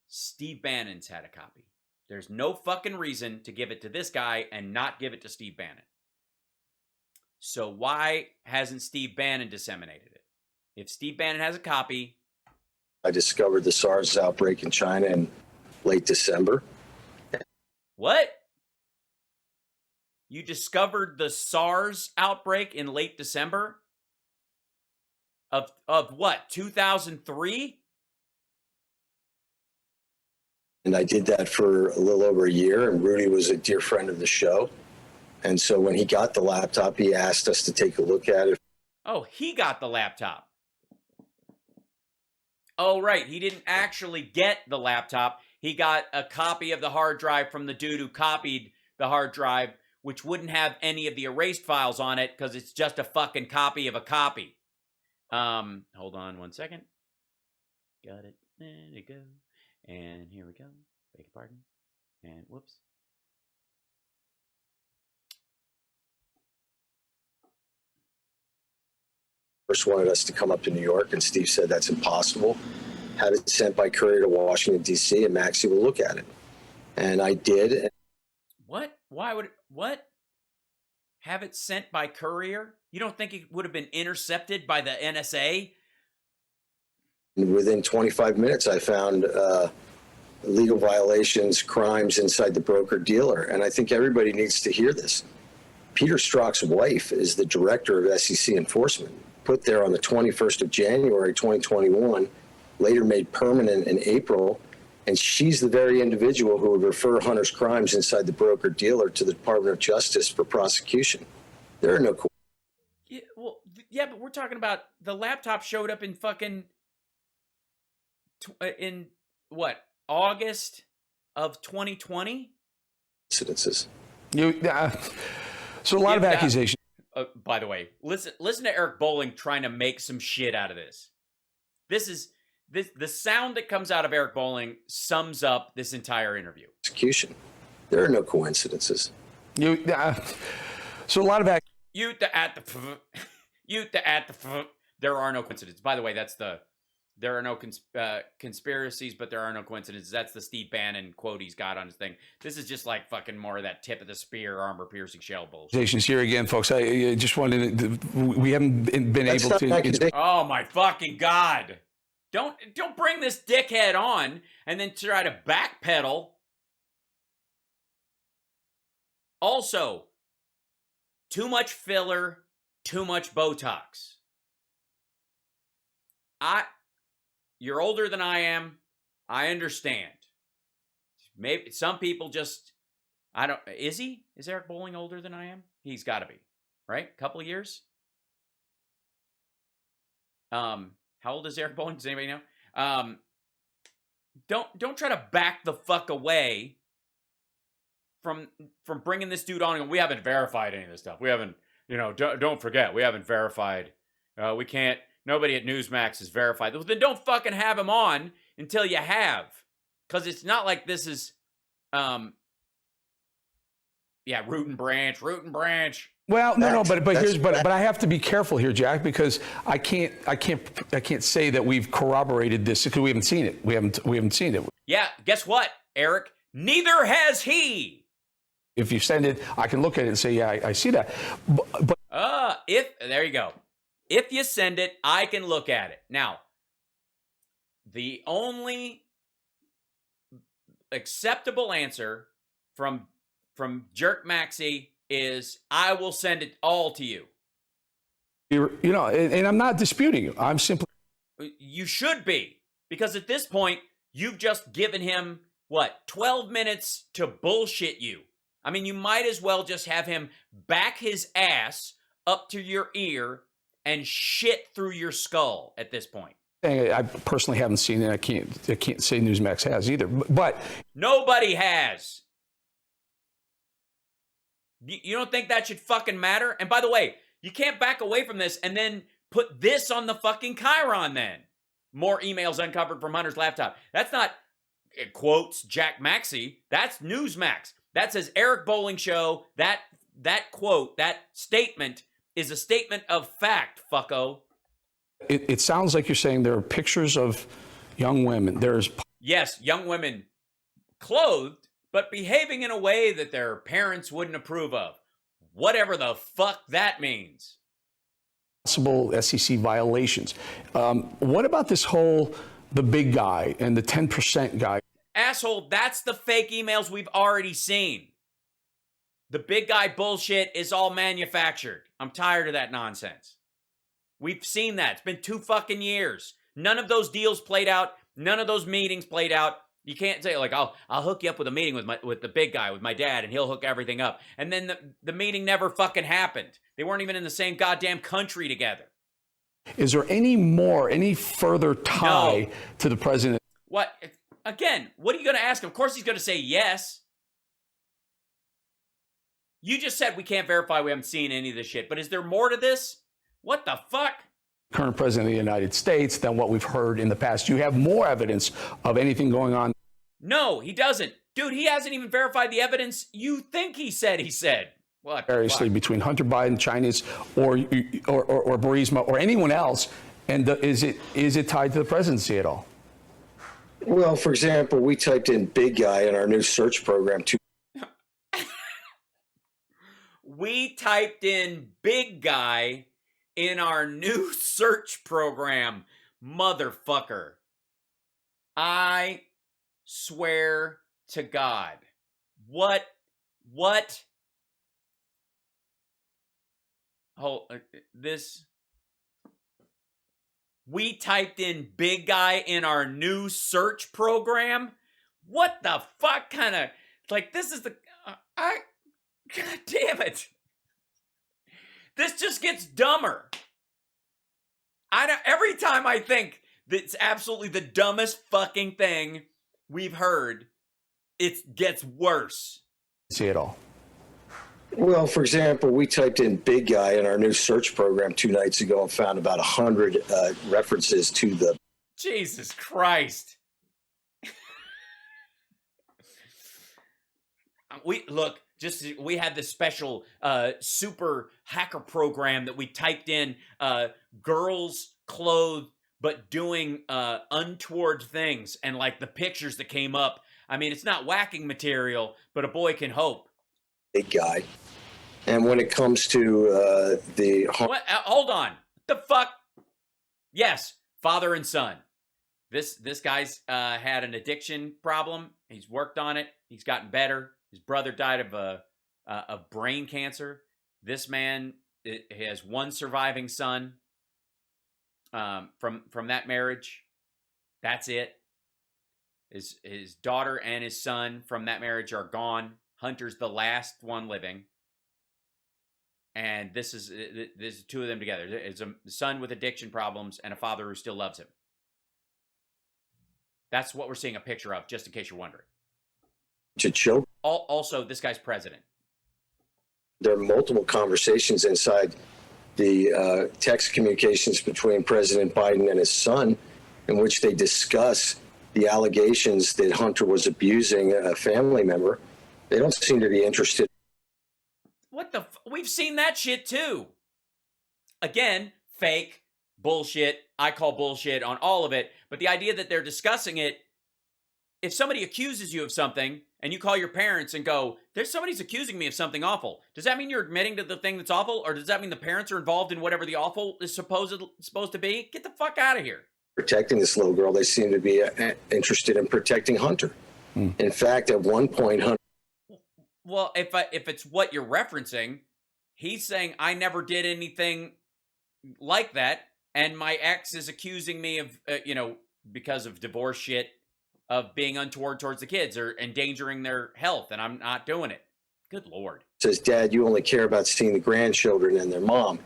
[SPEAKER 1] Steve Bannon's had a copy. There's no fucking reason to give it to this guy and not give it to Steve Bannon. So why hasn't Steve Bannon disseminated it? If Steve Bannon has a copy...
[SPEAKER 9] I discovered the SARS outbreak in China in late December.
[SPEAKER 1] What? You discovered the SARS outbreak in late December? Of what, 2003?
[SPEAKER 9] And I did that for a little over a year, and Rudy was a dear friend of the show. And so when he got the laptop, he asked us to take a look at it.
[SPEAKER 1] Oh, he got the laptop. Oh, right. He didn't actually get the laptop. He got a copy of the hard drive from the dude who copied the hard drive, which wouldn't have any of the erased files on it because it's just a fucking copy of a copy. Hold on one second. Got it. There you go. And here we go. Beg your pardon. And whoops.
[SPEAKER 9] First wanted us to come up to New York, and Steve said that's impossible. Had it sent by courier to Washington, D.C., and Maxey will look at it. And I did.
[SPEAKER 1] What? Why would it? What? Have it sent by courier? You don't think it would have been intercepted by the NSA?
[SPEAKER 9] And within 25 minutes, I found legal violations, crimes inside the broker-dealer. And I think everybody needs to hear this. Peter Strzok's wife is the director of SEC enforcement, put there on the 21st of January, 2021, later made permanent in April. And she's the very individual who would refer Hunter's crimes inside the broker-dealer to the Department of Justice for prosecution. There are no...
[SPEAKER 1] Yeah, well, yeah, but we're talking about the laptop showed up in fucking... in, what, August of 2020?
[SPEAKER 9] Incidences.
[SPEAKER 2] So a lot of accusations.
[SPEAKER 1] By the way, listen to Eric Bolling trying to make some shit out of this. The sound that comes out of Eric Bolling sums up this entire interview.
[SPEAKER 9] Execution. There are no coincidences.
[SPEAKER 2] So a lot of
[SPEAKER 1] there are no coincidences. By the way, that's there are no conspiracies, but there are no coincidences. That's the Steve Bannon quote he's got on his thing. This is just like fucking more of that tip of the spear, armor-piercing shell bullshit.
[SPEAKER 2] Here again, folks. I just wanted to, we haven't been able to.
[SPEAKER 1] Oh my fucking God. Don't bring this dickhead on and then try to backpedal. Also, too much filler, too much Botox. You're older than I am. I understand. Maybe some people just, is he? Is Eric Bolling older than I am? He's got to be, right? Couple of years? How old is Eric Bolling? Does anybody know? Don't try to back the fuck away from bringing this dude on. And we haven't verified any of this stuff. We haven't, don't forget, we haven't verified. We can't. Nobody at Newsmax is verified. Then don't fucking have him on until you have, because it's not like this is, root and branch.
[SPEAKER 2] Well, no, but I have to be careful here, Jack, because I can't say that we've corroborated this because we haven't seen it. We haven't seen it.
[SPEAKER 1] Yeah, guess what, Eric? Neither has he.
[SPEAKER 2] If you send it, I can look at it and say, yeah, I see that. But
[SPEAKER 1] there you go. If you send it, I can look at it. Now, the only acceptable answer from Jerk Maxey is, I will send it all to you.
[SPEAKER 2] And I'm not disputing you. I'm simply...
[SPEAKER 1] You should be. Because at this point, you've just given him, 12 minutes to bullshit you. I mean, you might as well just have him back his ass up to your ear and shit through your skull at this point.
[SPEAKER 2] I personally haven't seen it. I can't say Newsmax has either. But
[SPEAKER 1] nobody has. You don't think that should fucking matter? And by the way, you can't back away from this and then put this on the fucking Chiron then. More emails uncovered from Hunter's laptop. That's not, it quotes Jack Maxey. That's Newsmax. That says Eric Bolling show. That quote, that statement is a statement of fact, fucko.
[SPEAKER 2] It sounds like you're saying there are pictures of young women.
[SPEAKER 1] Yes, young women clothed, but behaving in a way that their parents wouldn't approve of. Whatever the fuck that means.
[SPEAKER 2] Possible SEC violations. What about this whole, the big guy and the 10% guy?
[SPEAKER 1] Asshole, that's the fake emails we've already seen. The big guy bullshit is all manufactured. I'm tired of that nonsense. We've seen that. It's been 2 fucking years. None of those deals played out. None of those meetings played out. You can't say, like, I'll hook you up with a meeting with the big guy, with my dad, and he'll hook everything up. And then the meeting never fucking happened. They weren't even in the same goddamn country together.
[SPEAKER 2] Is there any further tie to the president?
[SPEAKER 1] What? Again, what are you going to ask him? Of course he's going to say yes. You just said we can't verify, we haven't seen any of this shit. But is there more to this? What the fuck?
[SPEAKER 2] Current president of the United States than what we've heard in the past. You have more evidence of anything going on.
[SPEAKER 1] No, he doesn't. Dude, he hasn't even verified the evidence you think he said. What?
[SPEAKER 2] Variously between Hunter Biden, Chinese, or Burisma, or anyone else. And is it tied to the presidency at all?
[SPEAKER 9] Well, for example, we typed in big guy in our new search program.
[SPEAKER 1] We typed in big guy in our new search program, motherfucker. I swear to God. What? We typed in big guy in our new search program? What the fuck kind of, like, this is the, God damn it. This just gets dumber. Every time I think that's absolutely the dumbest fucking thing we've heard, it gets worse.
[SPEAKER 2] See it all.
[SPEAKER 9] Well, for example, we typed in big guy in our new search program 2 nights ago and found about 100 references to the.
[SPEAKER 1] Jesus Christ. We had this special super hacker program that we typed in girls clothed but doing untoward things, and like the pictures that came up. I mean, it's not whacking material, but a boy can hope.
[SPEAKER 9] Big guy. And when it comes to
[SPEAKER 1] what? Hold on. The fuck? Yes, father and son. This guy's had an addiction problem. He's worked on it. He's gotten better. His brother died of brain cancer. This man has one surviving son from that marriage. That's it. His daughter and his son from that marriage are gone. Hunter's the last one living. And this is 2 of them together. It's a son with addiction problems and a father who still loves him. That's what we're seeing a picture of, just in case you're wondering.
[SPEAKER 9] To children.
[SPEAKER 1] Also, this guy's president.
[SPEAKER 9] There are multiple conversations inside the text communications between President Biden and his son in which they discuss the allegations that Hunter was abusing a family member. They don't seem to be interested.
[SPEAKER 1] What the? We've seen that shit too. Again, fake, bullshit. I call bullshit on all of it. But the idea that they're discussing it, if somebody accuses you of something and you call your parents and go, somebody's accusing me of something awful, does that mean you're admitting to the thing that's awful? Or does that mean the parents are involved in whatever the awful is supposed to be? Get the fuck out of here.
[SPEAKER 9] Protecting this little girl, they seem to be interested in protecting Hunter. In fact, at one point, Hunter.
[SPEAKER 1] Well, if it's what you're referencing, he's saying I never did anything like that, and my ex is accusing me of, because of divorce shit, of being untoward towards the kids or endangering their health, and I'm not doing it. Good Lord.
[SPEAKER 9] Says, Dad, you only care about seeing the grandchildren and their mom.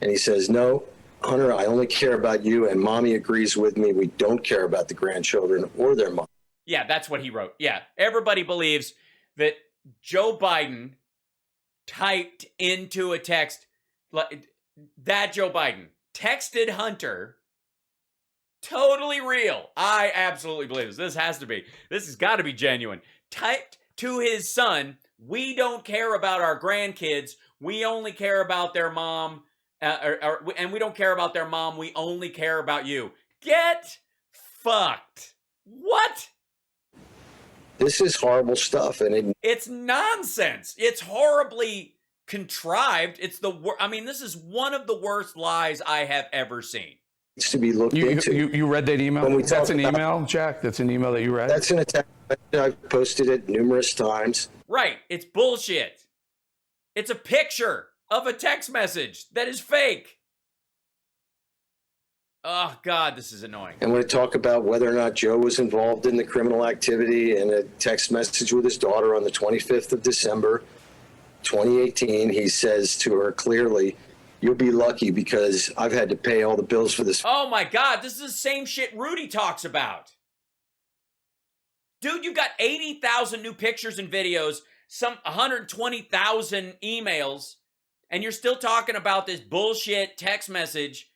[SPEAKER 9] And he says, no, Hunter, I only care about you, and Mommy agrees with me. We don't care about the grandchildren or their mom.
[SPEAKER 1] Yeah, that's what he wrote. Yeah, everybody believes that Joe Biden typed into a text, that Joe Biden texted Hunter. Totally real. I absolutely believe this. This has to be. This has got to be genuine. Typed to his son, "We don't care about our grandkids. We only care about their mom. And we don't care about their mom. We only care about you." Get fucked. What?
[SPEAKER 9] This is horrible stuff, and
[SPEAKER 1] It's nonsense. It's horribly contrived. It's the I mean, this is one of the worst lies I have ever seen.
[SPEAKER 9] needs to be looked into.
[SPEAKER 2] You read that email?
[SPEAKER 9] When we
[SPEAKER 2] That's
[SPEAKER 9] talk
[SPEAKER 2] an
[SPEAKER 9] about-
[SPEAKER 2] email, Jack? That's an email that you read?
[SPEAKER 9] That's an attack. I've posted it numerous times.
[SPEAKER 1] Right. It's bullshit. It's a picture of a text message that is fake. Oh, God, this is annoying.
[SPEAKER 9] And when I talk about whether or not Joe was involved in the criminal activity in a text message with his daughter on the 25th of December, 2018, he says to her clearly, "You'll be lucky because I've had to pay all the bills for this."
[SPEAKER 1] Oh, my God. This is the same shit Rudy talks about. Dude, you've got 80,000 new pictures and videos, some 120,000 emails, and you're still talking about this bullshit text message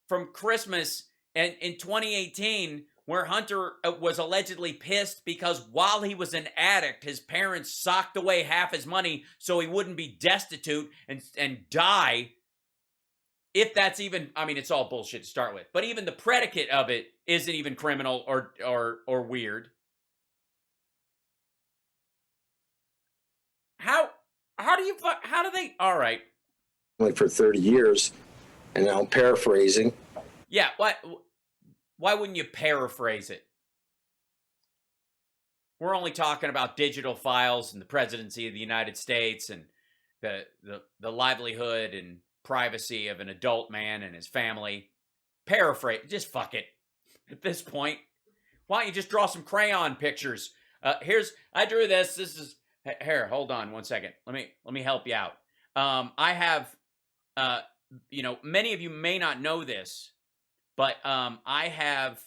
[SPEAKER 1] from Christmas and in 2018 where Hunter was allegedly pissed because while he was an addict, his parents socked away half his money so he wouldn't be destitute and die. If that's even, I mean, it's all bullshit to start with, but even the predicate of it isn't even criminal or weird. How do they, all right.
[SPEAKER 9] For 30 years, and now I'm paraphrasing.
[SPEAKER 1] Yeah, why wouldn't you paraphrase it? We're only talking about digital files and the presidency of the United States and the livelihood and privacy of an adult man and his family. Paraphrase, just fuck it. At this point, why don't you just draw some crayon pictures? I drew this. This is here. Hold on one second. Let me help you out. I have, many of you may not know this, but I have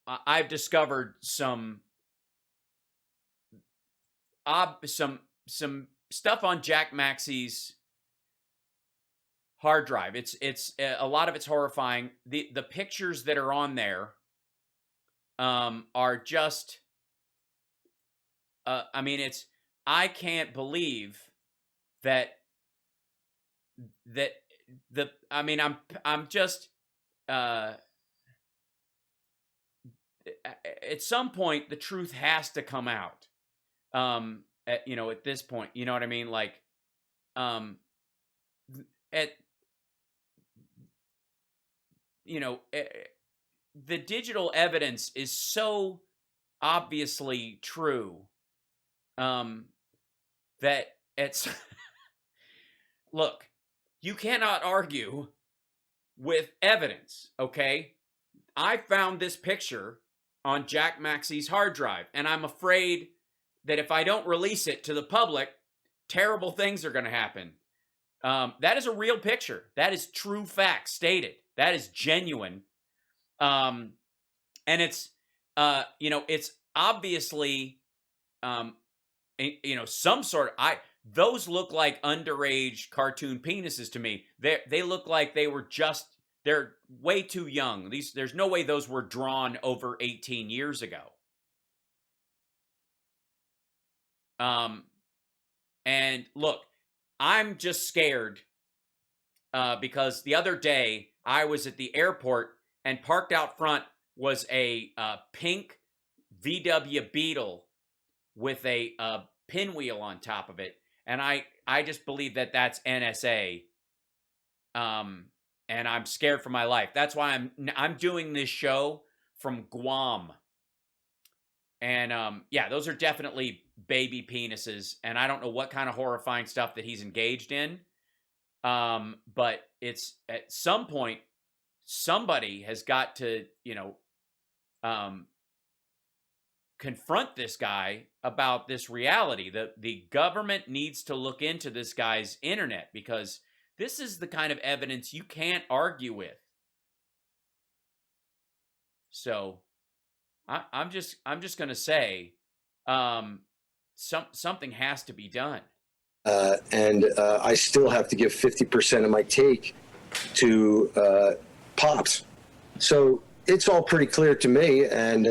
[SPEAKER 1] I've discovered some stuff on Jack Maxey's hard drive. It's a lot of it's horrifying. The pictures that are on there are just I can't believe that I'm just at some point the truth has to come out. At this point, you know what I mean? Like, the digital evidence is so obviously true that it's look, you cannot argue with evidence, okay? I found this picture on Jack Maxey's hard drive, and I'm afraid that if I don't release it to the public, terrible things are going to happen. That is a real picture. That is true fact stated. That is genuine. And it's, it's obviously, some sort of, those look like underage cartoon penises to me. They look like they're way too young. There's no way those were drawn over 18 years ago. And look, I'm just scared because the other day I was at the airport and parked out front was a pink VW Beetle with a pinwheel on top of it. And I just believe that that's NSA. And I'm scared for my life. That's why I'm doing this show from Guam. And those are definitely baby penises, and I don't know what kind of horrifying stuff that he's engaged in. But it's at some point somebody has got to, confront this guy about this reality. The government needs to look into this guy's internet because this is the kind of evidence you can't argue with. So I'm just going to say something has to be done.
[SPEAKER 9] and I still have to give 50% of my take to Pops. So it's all pretty clear to me, and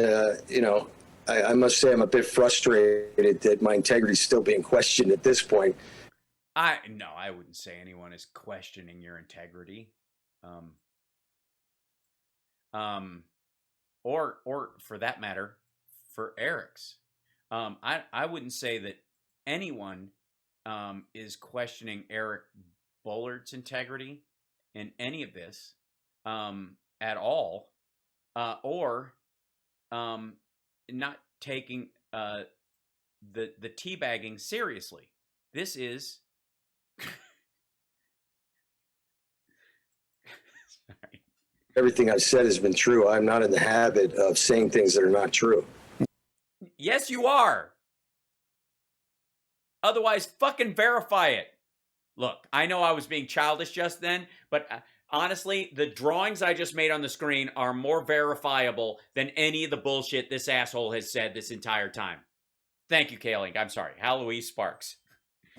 [SPEAKER 9] I must say I'm a bit frustrated that my integrity is still being questioned at this point.
[SPEAKER 1] I wouldn't say anyone is questioning your integrity. Or for that matter, for Eric's. I wouldn't say that anyone is questioning Eric Bollard's integrity in any of this at all, or not taking the teabagging seriously. This is sorry.
[SPEAKER 9] Everything I've said has been true. I'm not in the habit of saying things that are not true.
[SPEAKER 1] Yes, you are. Otherwise, fucking verify it. Look, I know I was being childish just then, but honestly, the drawings I just made on the screen are more verifiable than any of the bullshit this asshole has said this entire time. Thank you, Kaling. I'm sorry. Haloise Sparks.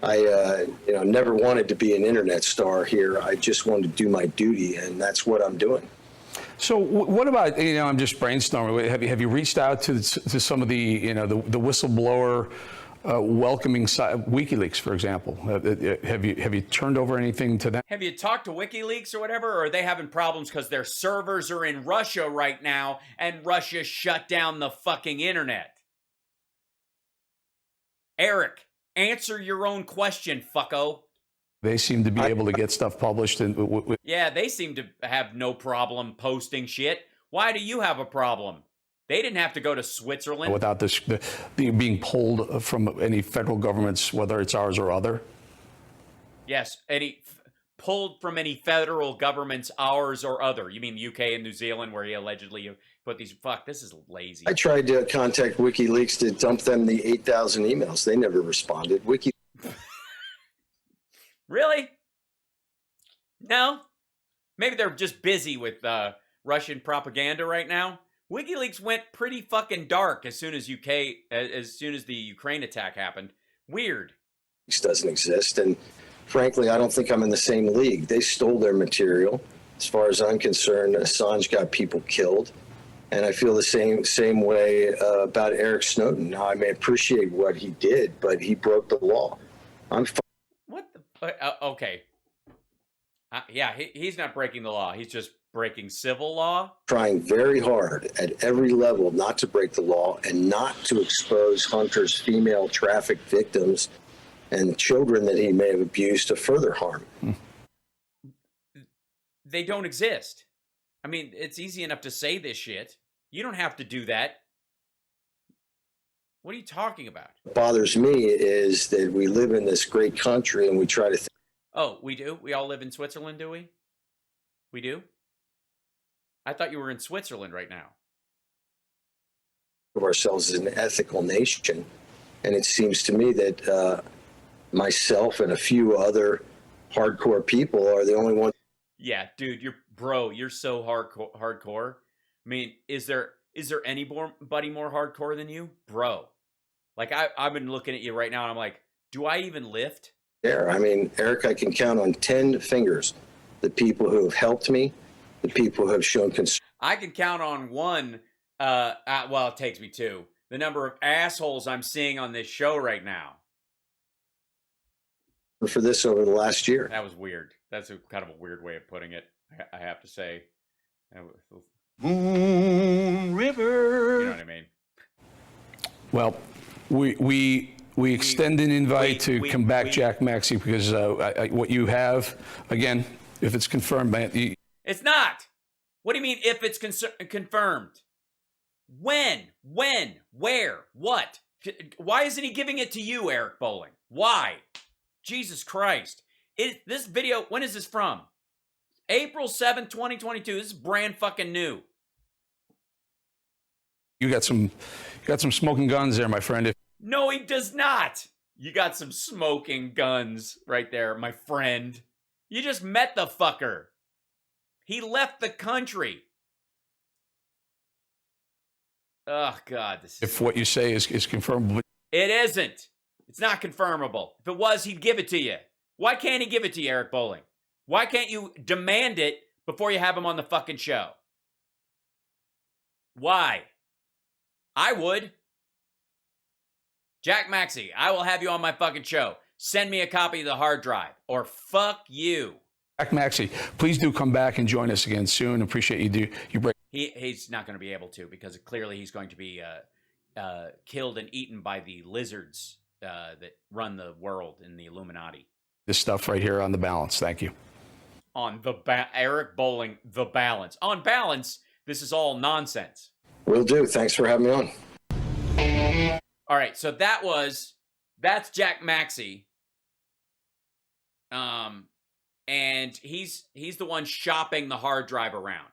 [SPEAKER 9] I never wanted to be an internet star here. I just wanted to do my duty, and that's what I'm doing.
[SPEAKER 2] So what about, I'm just brainstorming. Have you reached out to some of the, the whistleblower welcoming side, WikiLeaks, for example? Have you turned over anything to them?
[SPEAKER 1] Have you talked to WikiLeaks or whatever? Or are they having problems because their servers are in Russia right now and Russia shut down the fucking internet? Eric, answer your own question, fucko.
[SPEAKER 2] They seem to be able to get stuff published.
[SPEAKER 1] Yeah, they seem to have no problem posting shit. Why do you have a problem? They didn't have to go to Switzerland.
[SPEAKER 2] Without this being pulled from any federal governments, whether it's ours or other?
[SPEAKER 1] Yes, pulled from any federal governments, ours or other. You mean the UK and New Zealand, where he allegedly put these... Fuck, this is lazy.
[SPEAKER 9] I tried to contact WikiLeaks to dump them the 8,000 emails. They never responded.
[SPEAKER 1] Really? No? Maybe they're just busy with Russian propaganda right now. WikiLeaks went pretty fucking dark as soon as the Ukraine attack happened. Weird.
[SPEAKER 9] Doesn't exist, and frankly, I don't think I'm in the same league. They stole their material. As far as I'm concerned, Assange got people killed, and I feel the same way about Eric Snowden. Now, I may appreciate what he did, but he broke the law.
[SPEAKER 1] What the? Okay. Yeah, he's not breaking the law. He's just breaking civil law.
[SPEAKER 9] Trying very hard at every level not to break the law and not to expose Hunter's female traffic victims and children that he may have abused to further harm.
[SPEAKER 1] They don't exist. I mean, it's easy enough to say this shit. You don't have to do that. What are you talking about?
[SPEAKER 9] What bothers me is that we live in this great country and we try to...
[SPEAKER 1] Oh, we do? We all live in Switzerland, do we? We do? I thought you were in Switzerland right now.
[SPEAKER 9] ...of ourselves as an ethical nation. And it seems to me that myself and a few other hardcore people are the only ones...
[SPEAKER 1] Yeah, dude, you're so hardcore. I mean, is there anybody more hardcore than you? Bro. Like, I've been looking at you right now, and I'm like, do I even lift?
[SPEAKER 9] There. I mean, Eric, I can count on 10 fingers the people who have helped me, the people who have shown concern.
[SPEAKER 1] I can count on one, well, it takes me two, the number of assholes I'm seeing on this show right now.
[SPEAKER 9] For this over the last year.
[SPEAKER 1] That was weird. That's kind of a weird way of putting it, I have to say.
[SPEAKER 6] Moon River.
[SPEAKER 1] You know what I mean?
[SPEAKER 2] Well, we extend an invite to come back, Jack Maxey, because what you have, again, if it's confirmed, man.
[SPEAKER 1] It's not. What do you mean if it's confirmed? When? Where? What? Why isn't he giving it to you, Eric Bolling? Why? Jesus Christ. This video, when is this from? April 7th, 2022. This is brand fucking new.
[SPEAKER 2] You got some smoking guns there, my friend.
[SPEAKER 1] No, he does not. You got some smoking guns right there, my friend. You just met the fucker. He left the country. Oh, God.
[SPEAKER 2] If what you say is confirmed.
[SPEAKER 1] It isn't. It's not confirmable. If it was, he'd give it to you. Why can't he give it to you, Eric Bolling? Why can't you demand it before you have him on the fucking show? Why? I would. Jack Maxey, I will have you on my fucking show. Send me a copy of the hard drive, or fuck you.
[SPEAKER 2] Jack Maxey, please do come back and join us again soon. Appreciate you break.
[SPEAKER 1] He's not going to be able to, because clearly he's going to be killed and eaten by the lizards that run the world in the Illuminati.
[SPEAKER 2] This stuff right here on The Balance. Thank you.
[SPEAKER 1] On Eric Bolling, The Balance. On Balance, this is all nonsense.
[SPEAKER 9] Will do. Thanks for having me on.
[SPEAKER 1] All right, so that's Jack Maxey. And he's the one shopping the hard drive around.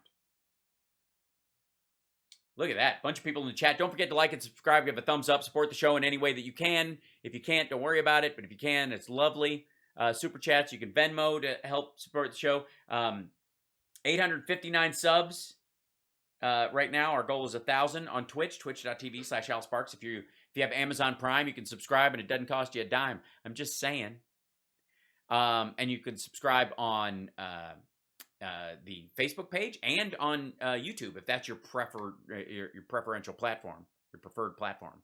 [SPEAKER 1] Look at that. Bunch of people in the chat. Don't forget to like and subscribe, give a thumbs up, support the show in any way that you can. If you can't, don't worry about it, but if you can, it's lovely. Super chats, you can Venmo to help support the show. 859 subs right now. Our goal is 1,000 on Twitch, twitch.tv/AlSparks. If you have Amazon Prime, you can subscribe and it doesn't cost you a dime. I'm just saying. And you can subscribe on the Facebook page and on YouTube if that's your preferential platform, your preferred platform.